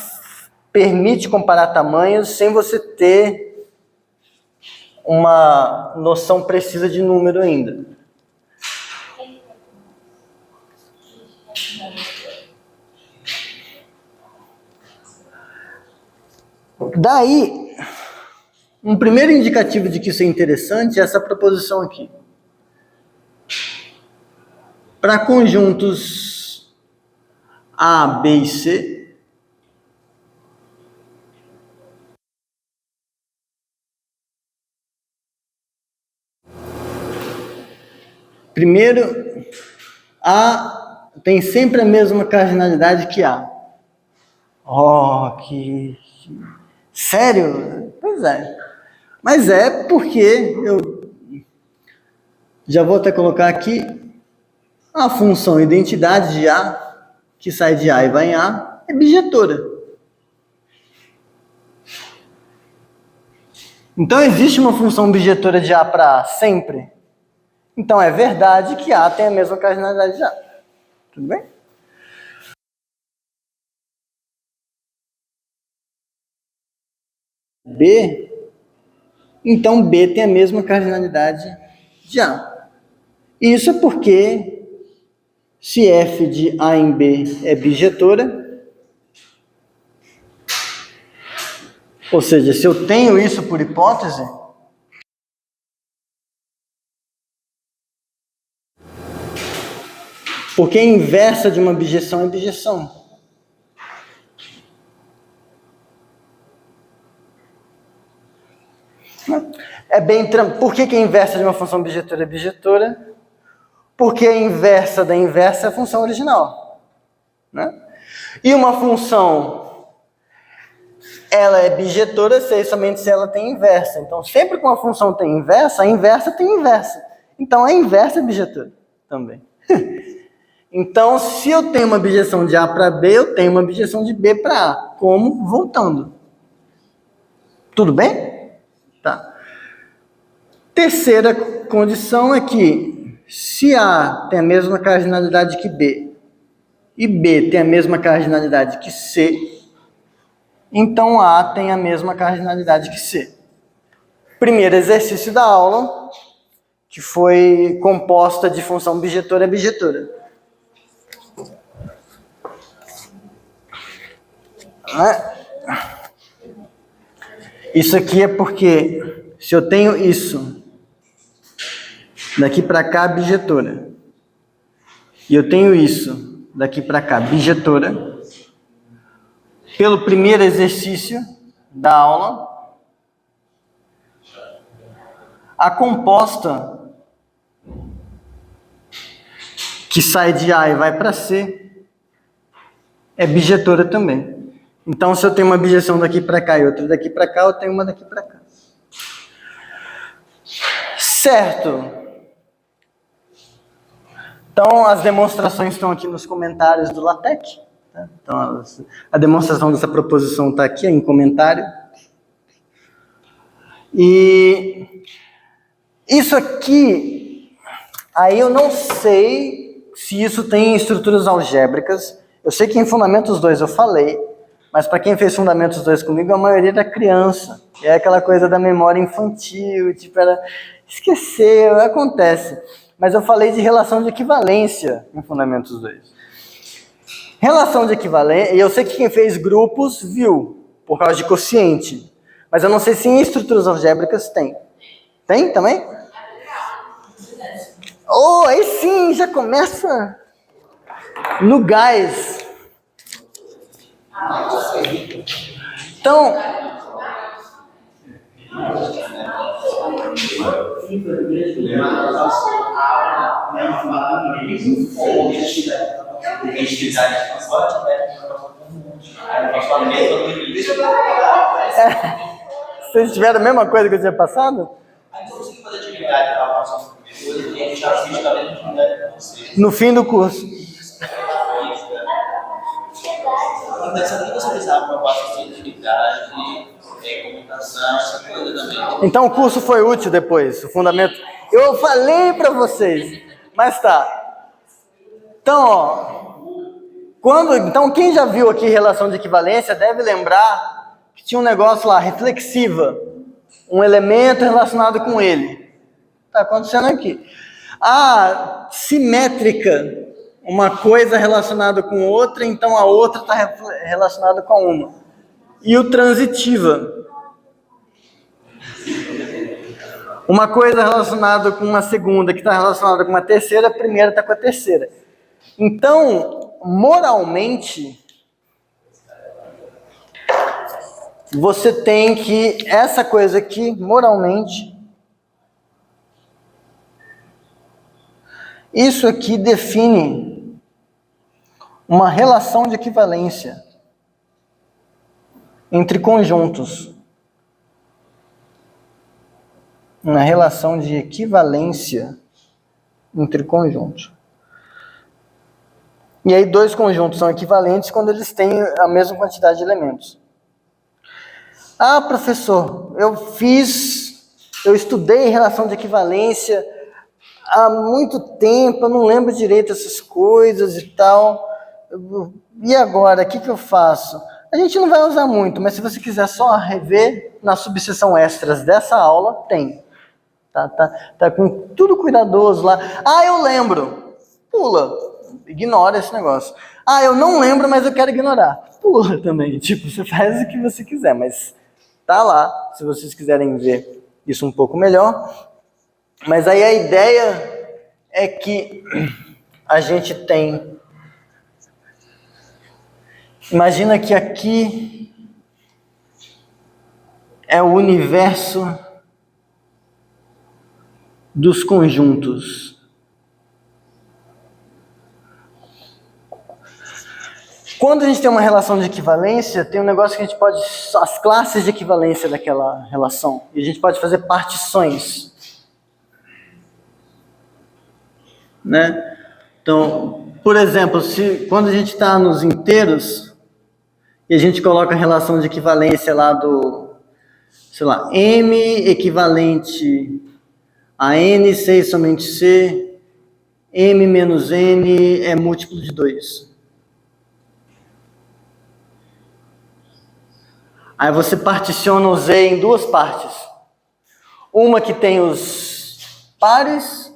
permite comparar tamanhos sem você ter uma noção precisa de número ainda. Daí, um primeiro indicativo de que isso é interessante é essa proposição aqui. Para conjuntos A, B e C, primeiro, A tem sempre a mesma cardinalidade que A. Que... Sério? Pois é. Mas é porque eu já vou até colocar aqui a função identidade de A, que sai de A e vai em A, é bijetora. Então existe uma função bijetora de A para A sempre? Então é verdade que A tem a mesma cardinalidade de A. Tudo bem? B, então B tem a mesma cardinalidade de A. Isso é porque se F de A em B é bijetora, ou seja, se eu tenho isso por hipótese, porque a inversa de uma bijeção é bijeção. Por que a inversa de uma função bijetora é bijetora? Porque a inversa da inversa é a função original. Né? E uma função, ela é bijetora somente se ela tem inversa. Então, sempre que uma função tem inversa, a inversa tem inversa. Então, a inversa é bijetora também. Então, se eu tenho uma bijeção de A para B, eu tenho uma bijeção de B para A. Como? Voltando. Tudo bem? Tá. Terceira condição é que, se A tem a mesma cardinalidade que B, e B tem a mesma cardinalidade que C, então A tem a mesma cardinalidade que C. Primeiro exercício da aula, que foi composta de função bijetora a bijetora. Isso aqui é porque, se eu tenho isso, daqui para cá, bijetora, e eu tenho isso, daqui para cá, bijetora, pelo primeiro exercício da aula, a composta que sai de A e vai para C é bijetora também. Então, se eu tenho uma bijeção daqui para cá e outra daqui para cá, eu tenho uma daqui para cá. Certo. Então, as demonstrações estão aqui nos comentários do LaTeX. Tá? Então, a demonstração dessa proposição está aqui em comentário. E isso aqui, aí eu não sei se isso tem estruturas algébricas. Eu sei que em Fundamentos 2 eu falei, mas para quem fez Fundamentos 2 comigo, a maioria era criança. E é aquela coisa da memória infantil, tipo, era esqueceu, acontece. Mas eu falei de relação de equivalência em Fundamentos 2. Relação de equivalência, e eu sei que quem fez grupos viu, por causa de quociente. Mas eu não sei se em estruturas algébricas tem. Tem também? Oh, aí sim, já começa no gás. Então, vocês tiveram a mesma coisa que eu tinha passado? No fim do curso. Então o curso foi útil depois, o fundamento. Eu falei para vocês, mas tá. Então, quem já viu aqui relação de equivalência deve lembrar que tinha um negócio lá, reflexiva, um elemento relacionado com ele. Tá acontecendo aqui. A simétrica, uma coisa relacionada com outra, então a outra está relacionada com uma. E o transitiva, uma coisa relacionada com uma segunda, que está relacionada com uma terceira, a primeira está com a terceira. Então, moralmente, você tem que, essa coisa aqui, moralmente, isso aqui define uma relação de equivalência entre conjuntos. Uma relação de equivalência entre conjuntos. E aí, dois conjuntos são equivalentes quando eles têm a mesma quantidade de elementos. Ah, professor, eu estudei relação de equivalência há muito tempo, eu não lembro direito essas coisas e tal. E agora, o que eu faço? A gente não vai usar muito, mas se você quiser só rever na subseção extras dessa aula, tem. Tá com tudo cuidadoso lá. Ah, eu lembro. Pula. Ignora esse negócio. Ah, eu não lembro, mas eu quero ignorar. Pula também. Tipo, você faz o que você quiser, mas tá lá, se vocês quiserem ver isso um pouco melhor. Mas aí a ideia é que a gente tem... Imagina que aqui é o universo dos conjuntos. Quando a gente tem uma relação de equivalência, tem um negócio que a gente pode... As classes de equivalência daquela relação. E a gente pode fazer partições. Né? Então, por exemplo, quando a gente está nos inteiros, e a gente coloca a relação de equivalência lá do... Sei lá, M equivalente a N, C somente C, M menos N é múltiplo de 2. Aí você particiona o Z em duas partes. Uma que tem os pares,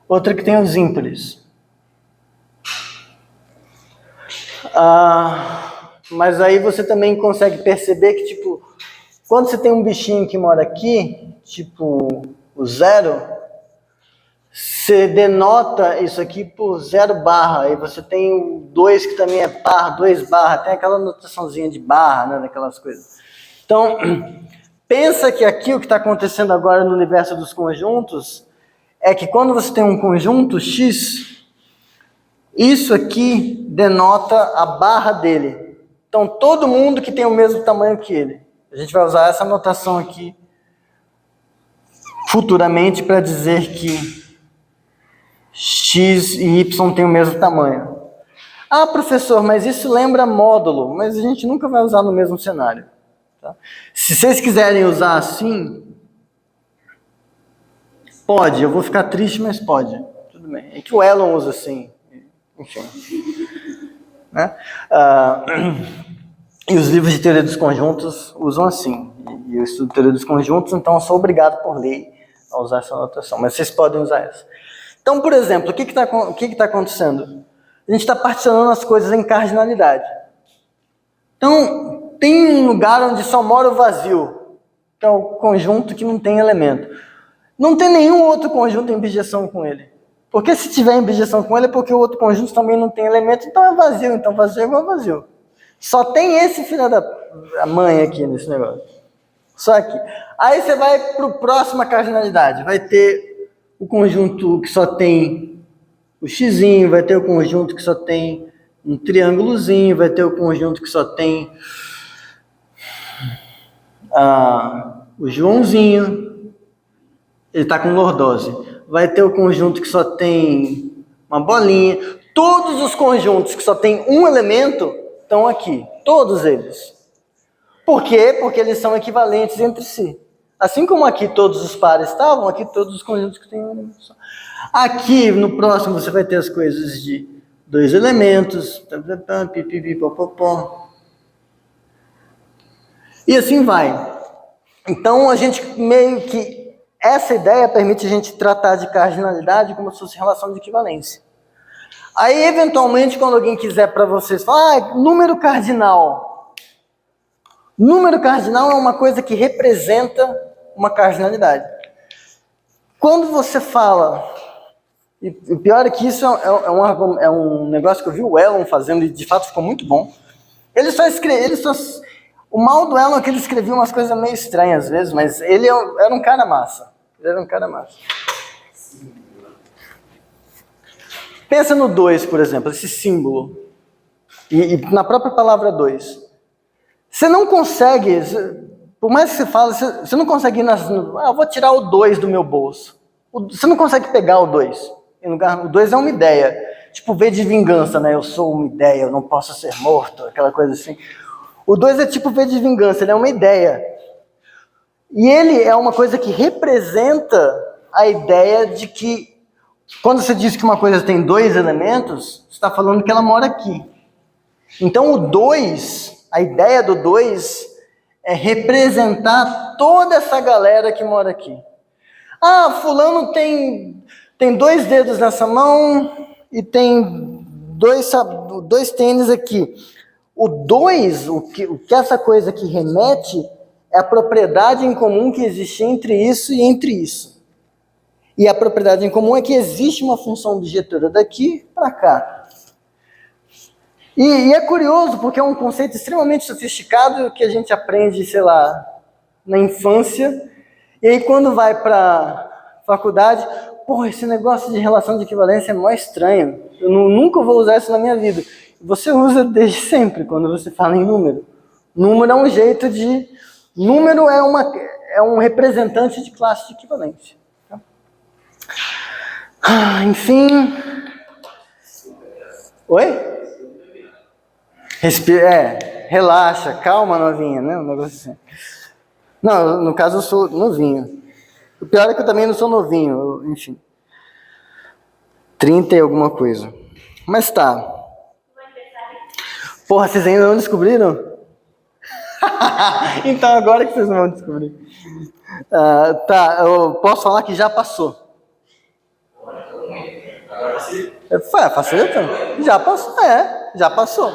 outra que tem os ímpares. Mas aí você também consegue perceber que, tipo, quando você tem um bichinho que mora aqui, tipo o 0, você denota isso aqui por 0 barra, aí você tem o 2 que também é par, 2 barra, tem aquela notaçãozinha de barra, né, daquelas coisas. Então, pensa que aqui o que está acontecendo agora no universo dos conjuntos é que quando você tem um conjunto X, isso aqui denota a barra dele. Então, todo mundo que tem o mesmo tamanho que ele. A gente vai usar essa notação aqui futuramente para dizer que x e y têm o mesmo tamanho. Ah, professor, mas isso lembra módulo, mas a gente nunca vai usar no mesmo cenário. Tá? Se vocês quiserem usar assim, pode, eu vou ficar triste, mas pode. Tudo bem. É que o Elon usa assim. Enfim. Né? E os livros de teoria dos conjuntos usam assim. E eu estudo teoria dos conjuntos, então eu sou obrigado por lei a usar essa notação. Mas vocês podem usar essa. Então, por exemplo, o que está acontecendo? A gente está particionando as coisas em cardinalidade. Então, tem um lugar onde só mora o vazio, que é o conjunto que não tem elemento. Não tem nenhum outro conjunto em bijeção com ele. Porque se tiver em bijeção com ele é porque o outro conjunto também não tem elemento, então é vazio. Então vazio é igual a vazio. Só tem esse filho da mãe aqui nesse negócio. Só aqui. Aí você vai para a próxima cardinalidade. Vai ter o conjunto que só tem o xizinho, vai ter o conjunto que só tem um triângulozinho, vai ter o conjunto que só tem o Joãozinho, ele está com lordose. Vai ter o conjunto que só tem uma bolinha. Todos os conjuntos que só tem um elemento estão aqui, todos eles. Por quê? Porque eles são equivalentes entre si. Assim como aqui todos os pares estavam, aqui todos os conjuntos que têm um elemento só. Aqui, no próximo, você vai ter as coisas de 2 elementos, e assim vai. Então, a gente meio que... Essa ideia permite a gente tratar de cardinalidade como se fosse relação de equivalência. Aí, eventualmente, quando alguém quiser para vocês falar, número cardinal. Número cardinal é uma coisa que representa uma cardinalidade. Quando você fala... E o pior é que isso é um negócio que eu vi o Elon fazendo e de fato ficou muito bom. O mal do Elon é que ele escrevia umas coisas meio estranhas às vezes, mas ele era um cara massa. Ele era um cara massa. Pensa no 2, por exemplo, esse símbolo. E na própria palavra 2. Você não consegue, por mais que você fale, você não consegue ir eu vou tirar o 2 do meu bolso. Você não consegue pegar o 2. O 2 é uma ideia. Tipo V de vingança, né? Eu sou uma ideia, eu não posso ser morto, aquela coisa assim. O 2 é tipo V de vingança, ele é uma ideia. E ele é uma coisa que representa a ideia de que, quando você diz que uma coisa tem 2 elementos, você está falando que ela mora aqui. Então o 2, a ideia do 2 é representar toda essa galera que mora aqui. Ah, fulano tem 2 dedos nessa mão e tem 2 tênis aqui. O 2, o que essa coisa aqui remete, é a propriedade em comum que existe entre isso e entre isso. E a propriedade em comum é que existe uma função objetora daqui para cá. E é curioso, porque é um conceito extremamente sofisticado que a gente aprende, sei lá, na infância. E aí quando vai para faculdade, esse negócio de relação de equivalência é mó estranho. Eu nunca vou usar isso na minha vida. Você usa desde sempre, quando você fala em número. Número é um jeito de... Número é um representante de classe de equivalência. Enfim... Oi? Relaxa, calma, novinha, né? Um negócio assim. Não, no caso eu sou novinho. O pior é que eu também não sou novinho, enfim. 30 e alguma coisa. Mas tá. Porra, vocês ainda não descobriram? Então agora que vocês vão descobrir. Tá, eu posso falar que já passou. Facilita? Já passou, já passou.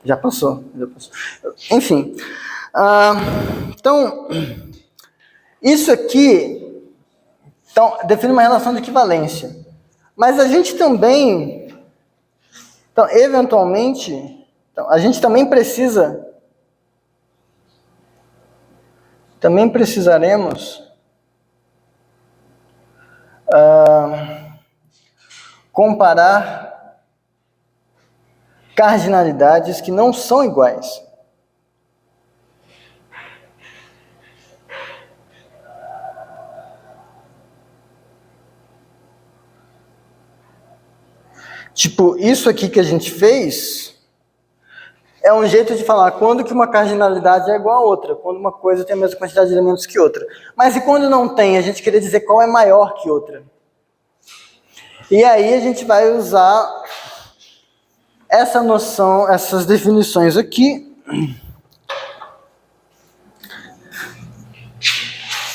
Já passou. Enfim. Então, isso aqui define uma relação de equivalência. Mas a gente também, eventualmente, a gente também precisaremos comparar cardinalidades que não são iguais. Tipo, isso aqui que a gente fez é um jeito de falar quando que uma cardinalidade é igual a outra, quando uma coisa tem a mesma quantidade de elementos que outra. Mas e quando não tem? A gente queria dizer qual é maior que outra. E aí a gente vai usar essa noção, essas definições aqui.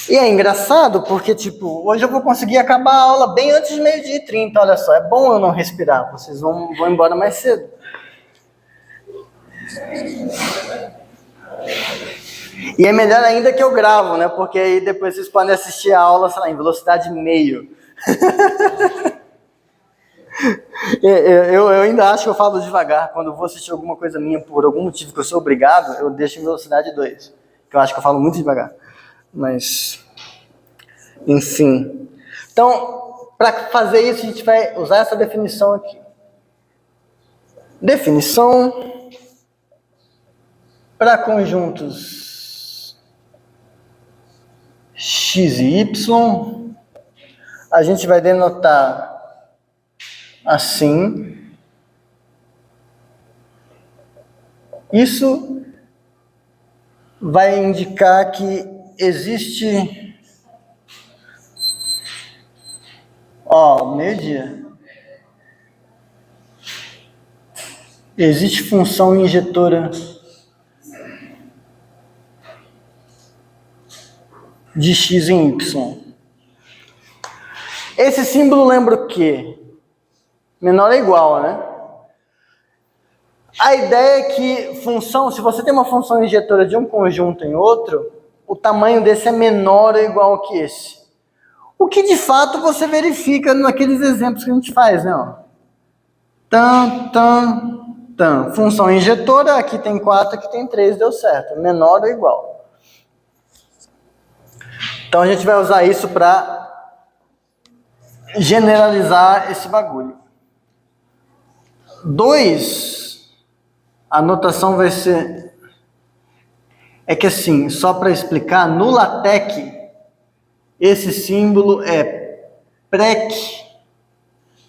E é engraçado porque, tipo, hoje eu vou conseguir acabar a aula bem antes de 12h30, olha só. É bom eu não respirar, vocês vão embora mais cedo. E é melhor ainda que eu gravo, né? Porque aí depois vocês podem assistir a aula, sei lá, em velocidade meio. Eu ainda acho que eu falo devagar. Quando eu vou assistir alguma coisa minha por algum motivo que eu sou obrigado, eu deixo em velocidade 2. Que eu acho que eu falo muito devagar. Mas, enfim. Então, para fazer isso, a gente vai usar essa definição aqui. Definição para conjuntos x e y, a gente vai denotar assim. Isso vai indicar que existe, meio-dia. Existe função injetora de x em y. Esse símbolo lembra o quê? Menor ou igual, né? A ideia é que função, se você tem uma função injetora de um conjunto em outro, o tamanho desse é menor ou igual que esse. O que de fato você verifica naqueles exemplos que a gente faz, né? Função injetora, aqui tem 4, aqui tem 3, deu certo. Menor ou igual. Então a gente vai usar isso para generalizar esse bagulho. 2, a notação vai ser... É que assim, só para explicar, no LaTeX, esse símbolo é prec,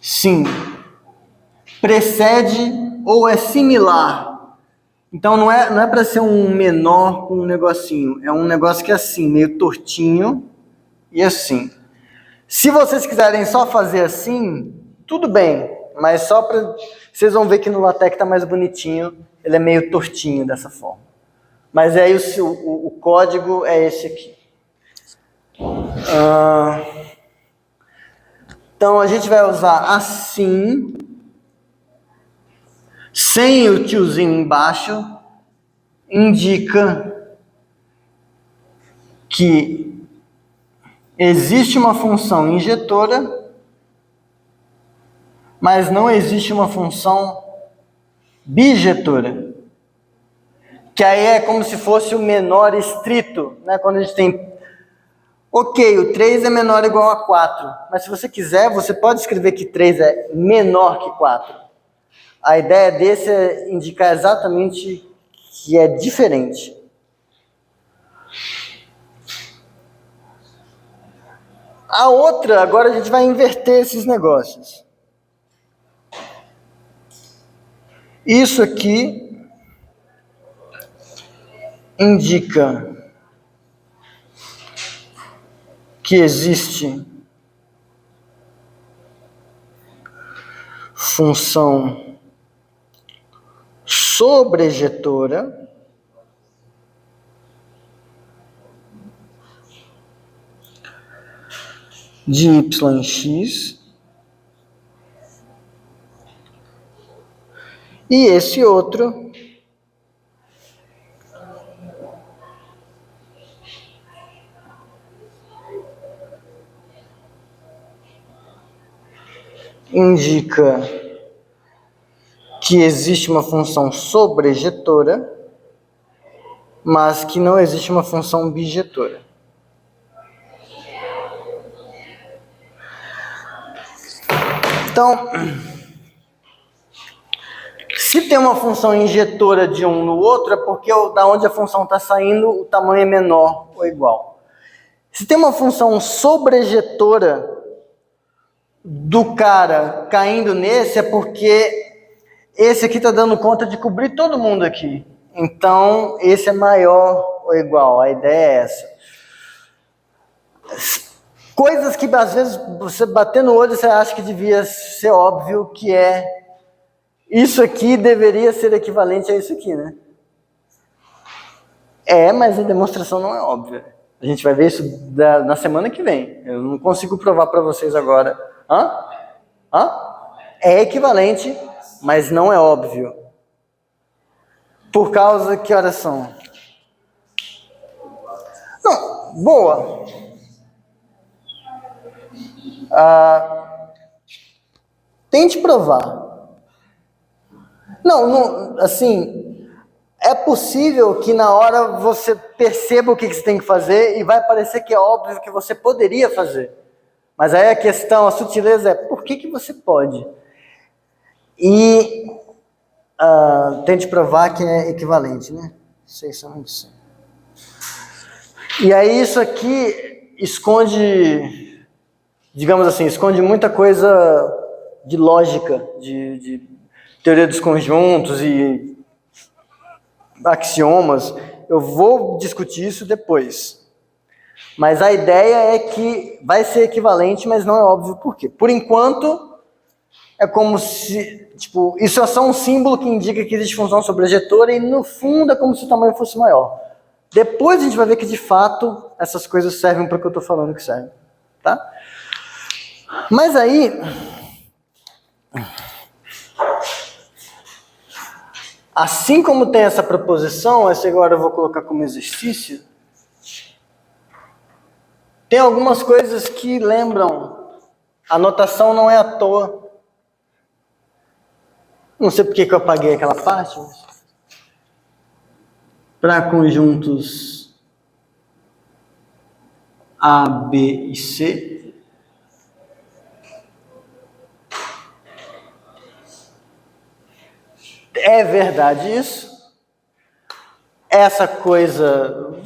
sim, precede ou é similar. Então não é para ser um menor com um negocinho, é um negócio que é assim, meio tortinho e assim. Se vocês quiserem só fazer assim, tudo bem, mas só para... Vocês vão ver que no LaTeX tá mais bonitinho, ele é meio tortinho dessa forma. Mas aí o código é esse aqui. Então a gente vai usar assim, sem o tiozinho embaixo, indica que existe uma função injetora, mas não existe uma função bijetora. Que aí é como se fosse o menor estrito, né? Quando a gente tem... Ok, o 3 é menor ou igual a 4. Mas se você quiser, você pode escrever que 3 é menor que 4. A ideia desse é indicar exatamente que é diferente. A outra, agora a gente vai inverter esses negócios. Isso aqui indica que existe função sobrejetora de y em x, e esse outro indica que existe uma função sobrejetora, mas que não existe uma função bijetora. Então, se tem uma função injetora de um no outro, é porque da onde a função está saindo, o tamanho é menor ou igual. Se tem uma função sobrejetora, do cara caindo nesse é porque esse aqui está dando conta de cobrir todo mundo aqui. Então, esse é maior ou igual. A ideia é essa. Coisas que às vezes você bater no olho você acha que devia ser óbvio, que é isso aqui deveria ser equivalente a isso aqui, né? Mas a demonstração não é óbvia. A gente vai ver isso na semana que vem. Eu não consigo provar para vocês agora. É equivalente, mas não é óbvio. Por causa que horas são? Não, boa. Tente provar. Não, assim, é possível que na hora você perceba o que você tem que fazer e vai parecer que é óbvio que você poderia fazer. Mas aí a questão, a sutileza é, por que você pode? E tente provar que é equivalente, né? 625. E aí isso aqui esconde, digamos assim, esconde muita coisa de lógica, de teoria dos conjuntos e axiomas. Eu vou discutir isso depois. Mas a ideia é que vai ser equivalente, mas não é óbvio por quê. Por enquanto, é como se, tipo, isso é só um símbolo que indica que existe função sobrejetora e no fundo é como se o tamanho fosse maior. Depois a gente vai ver que de fato essas coisas servem para o que eu estou falando que servem. Tá? Mas aí, assim como tem essa proposição, essa agora eu vou colocar como exercício, tem algumas coisas que lembram, a notação não é à toa. Não sei porque que eu apaguei aquela parte, mas para conjuntos A, B e C, é verdade isso. Essa coisa,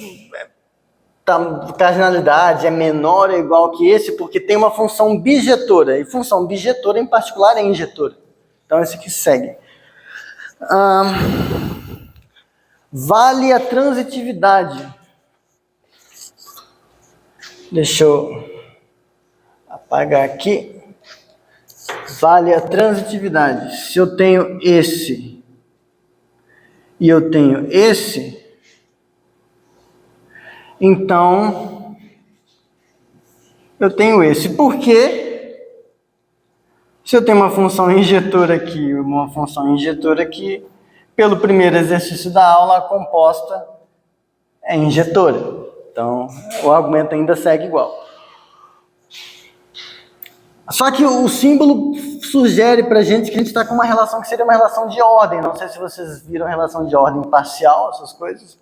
cardinalidade é menor ou igual que esse, porque tem uma função bijetora, e função bijetora em particular é injetora. Então esse aqui segue. Vale a transitividade. Deixa eu apagar aqui. Vale a transitividade. Se eu tenho esse e eu tenho esse, então eu tenho esse. Por quê? Se eu tenho uma função injetora aqui e uma função injetora aqui, pelo primeiro exercício da aula, a composta é injetora. Então, o argumento ainda segue igual. Só que o símbolo sugere para a gente que a gente está com uma relação que seria uma relação de ordem. Não sei se vocês viram a relação de ordem parcial, essas coisas.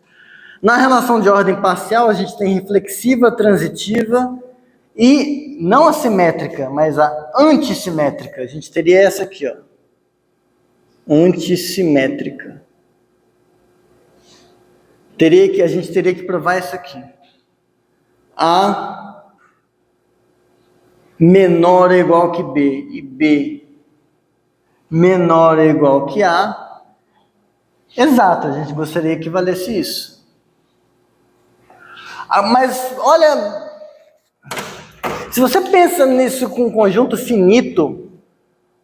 Na relação de ordem parcial, a gente tem reflexiva, transitiva e não a simétrica, mas a antissimétrica. A gente teria essa aqui, ó. Antissimétrica. A gente teria que provar isso aqui. A menor ou igual que B e B menor ou igual que A. Exato, a gente gostaria que valesse isso. Mas olha, se você pensa nisso com um conjunto finito,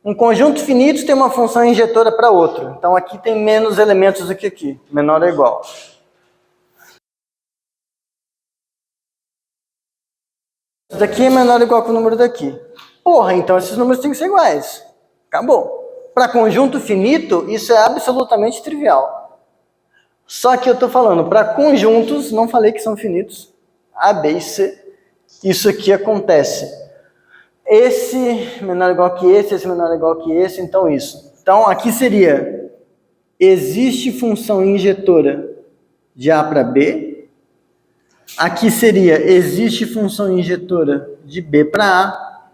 um conjunto finito tem uma função injetora para outro. Então aqui tem menos elementos do que aqui, menor ou igual. Isso daqui é menor ou igual que o número daqui. Porra, então esses números têm que ser iguais. Acabou. Para conjunto finito, isso é absolutamente trivial. Só que eu estou falando para conjuntos, não falei que são finitos, A, B e C, isso aqui acontece. Esse menor ou igual que esse menor ou igual que esse, então isso. Então aqui seria, existe função injetora de A para B. Aqui seria, existe função injetora de B para A.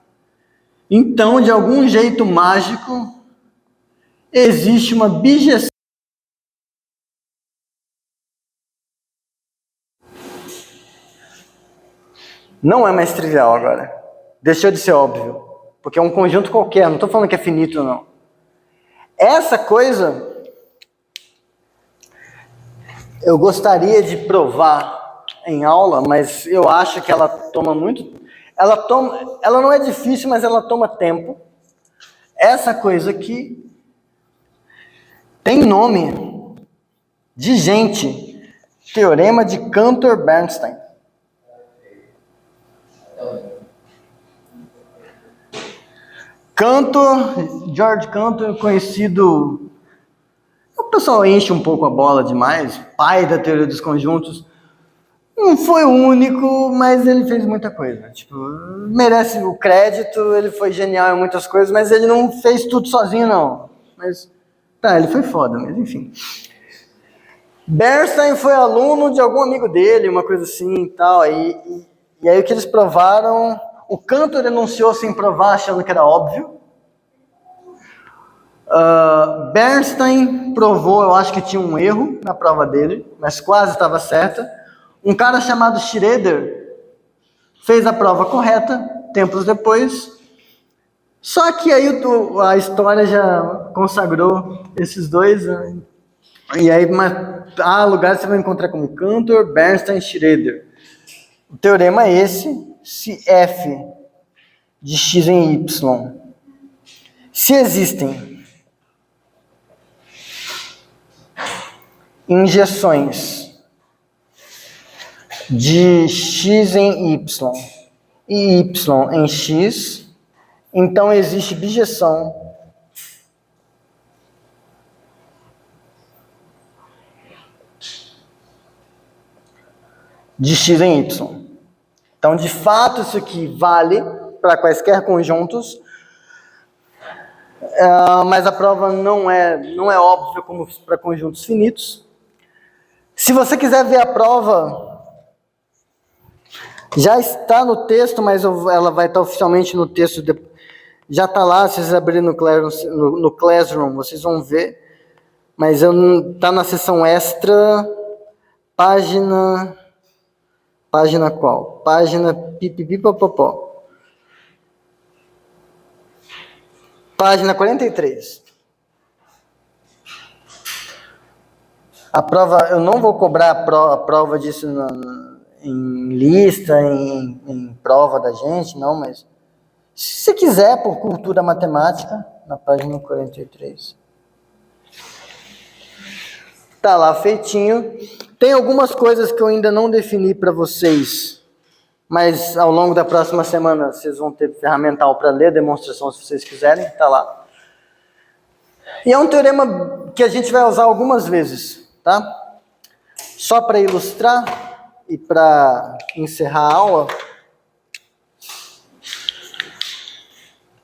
Então, de algum jeito mágico, existe uma bijeção. Não é mais trivial agora. Deixou de ser óbvio. porque é um conjunto qualquer, não estou falando que é finito, não. Essa coisa, eu gostaria de provar em aula, mas eu acho que ela toma muito... Ela não é difícil, mas ela toma tempo. Essa coisa aqui tem nome de gente. Teorema de Cantor-Bernstein. Cantor, George Cantor, conhecido... O pessoal enche um pouco a bola demais, pai da teoria dos conjuntos. Não foi o único, mas ele fez muita coisa. Tipo, merece o crédito, ele foi genial em muitas coisas, mas ele não fez tudo sozinho, não. Mas, tá, ele foi foda, mas enfim. Bernstein foi aluno de algum amigo dele, uma coisa assim e tal. E aí o que eles provaram, o Cantor enunciou sem provar, achando que era óbvio. Bernstein provou, eu acho que tinha um erro na prova dele, mas quase estava certa. Um cara chamado Schroeder fez a prova correta, tempos depois. Só que aí a história já consagrou esses dois. Né? E aí, há lugares que você vai encontrar como Cantor, Bernstein e Schroeder. O teorema é esse, se f de x em y, se existem injeções de x em y e y em x, então existe bijeção de x em y. Então, de fato, isso aqui vale para quaisquer conjuntos, mas a prova não é óbvia como para conjuntos finitos. Se você quiser ver a prova, já está no texto, mas ela vai estar oficialmente no texto. Já está lá, se vocês abrirem no Classroom, vocês vão ver. Mas está na seção extra, página qual? Página pipipipopopó. Página 43. A prova, eu não vou cobrar a prova disso em lista, em prova da gente, não, mas se você quiser, por cultura matemática, na página 43. Tá lá feitinho. Tem algumas coisas que eu ainda não defini para vocês, mas ao longo da próxima semana vocês vão ter ferramental para ler a demonstração se vocês quiserem, tá lá. E é um teorema que a gente vai usar algumas vezes, tá? Só para ilustrar e para encerrar a aula,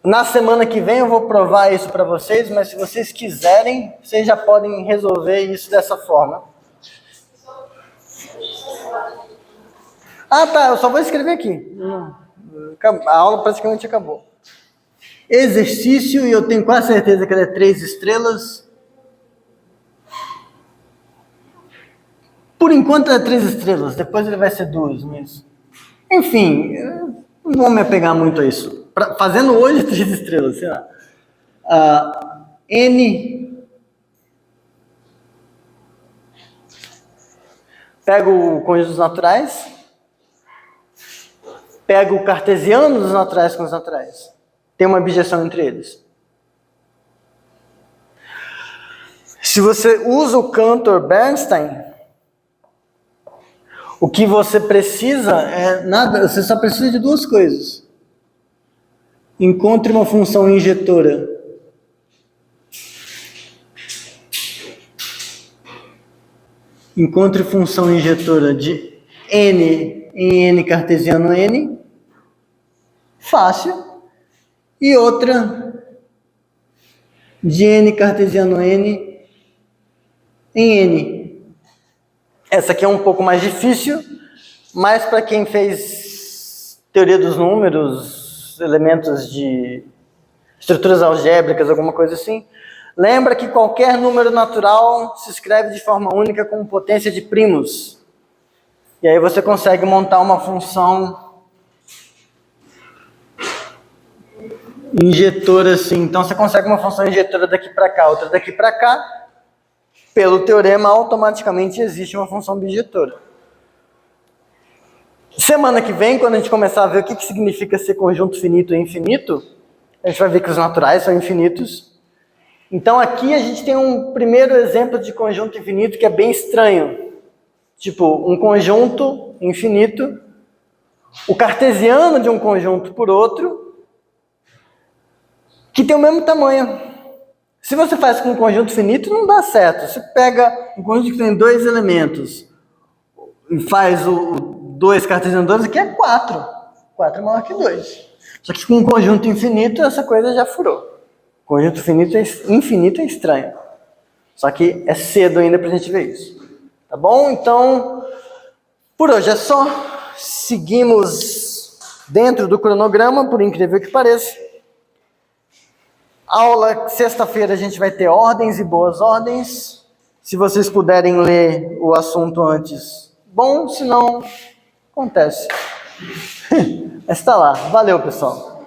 na semana que vem eu vou provar isso para vocês, mas se vocês quiserem, vocês já podem resolver isso dessa forma. Ah, tá, eu só vou escrever aqui. A aula praticamente acabou. Exercício, e eu tenho quase certeza que ele é 3 estrelas. Por enquanto é 3 estrelas, depois ele vai ser 2, mas... Enfim, eu não vou me apegar muito a isso. Fazendo hoje 3 estrelas, sei lá. N... Pego o conjunto dos naturais. Pego o cartesiano dos naturais com os naturais. Tem uma objeção entre eles. Se você usa o Cantor-Bernstein, o que você precisa é nada, você só precisa de 2 coisas. Encontre uma função injetora encontre função injetora de n em n cartesiano n, fácil, e outra de n cartesiano n em n. Essa aqui é um pouco mais difícil, mas para quem fez teoria dos números, elementos de estruturas algébricas, alguma coisa assim, lembra que qualquer número natural se escreve de forma única com potência de primos. E aí você consegue montar uma função injetor assim. Então você consegue uma função injetora daqui para cá, outra daqui para cá. Pelo teorema, automaticamente existe uma função bijetora. Semana que vem, quando a gente começar a ver o que significa ser conjunto finito e infinito, a gente vai ver que os naturais são infinitos. Então aqui a gente tem um primeiro exemplo de conjunto infinito que é bem estranho. Tipo, um conjunto infinito, o cartesiano de um conjunto por outro, que tem o mesmo tamanho. Se você faz com um conjunto finito, não dá certo. Você pega um conjunto que tem 2 elementos e faz o 2 cartesiano 2, aqui é 4. 4 é maior que 2. Só que com um conjunto infinito, essa coisa já furou. Conjunto infinito é estranho. Só que é cedo ainda pra gente ver isso. Tá bom? Então, por hoje é só. Seguimos dentro do cronograma, por incrível que pareça. Aula, sexta-feira a gente vai ter ordens e boas ordens. Se vocês puderem ler o assunto antes, bom, se não, acontece. Mas tá lá. Valeu, pessoal.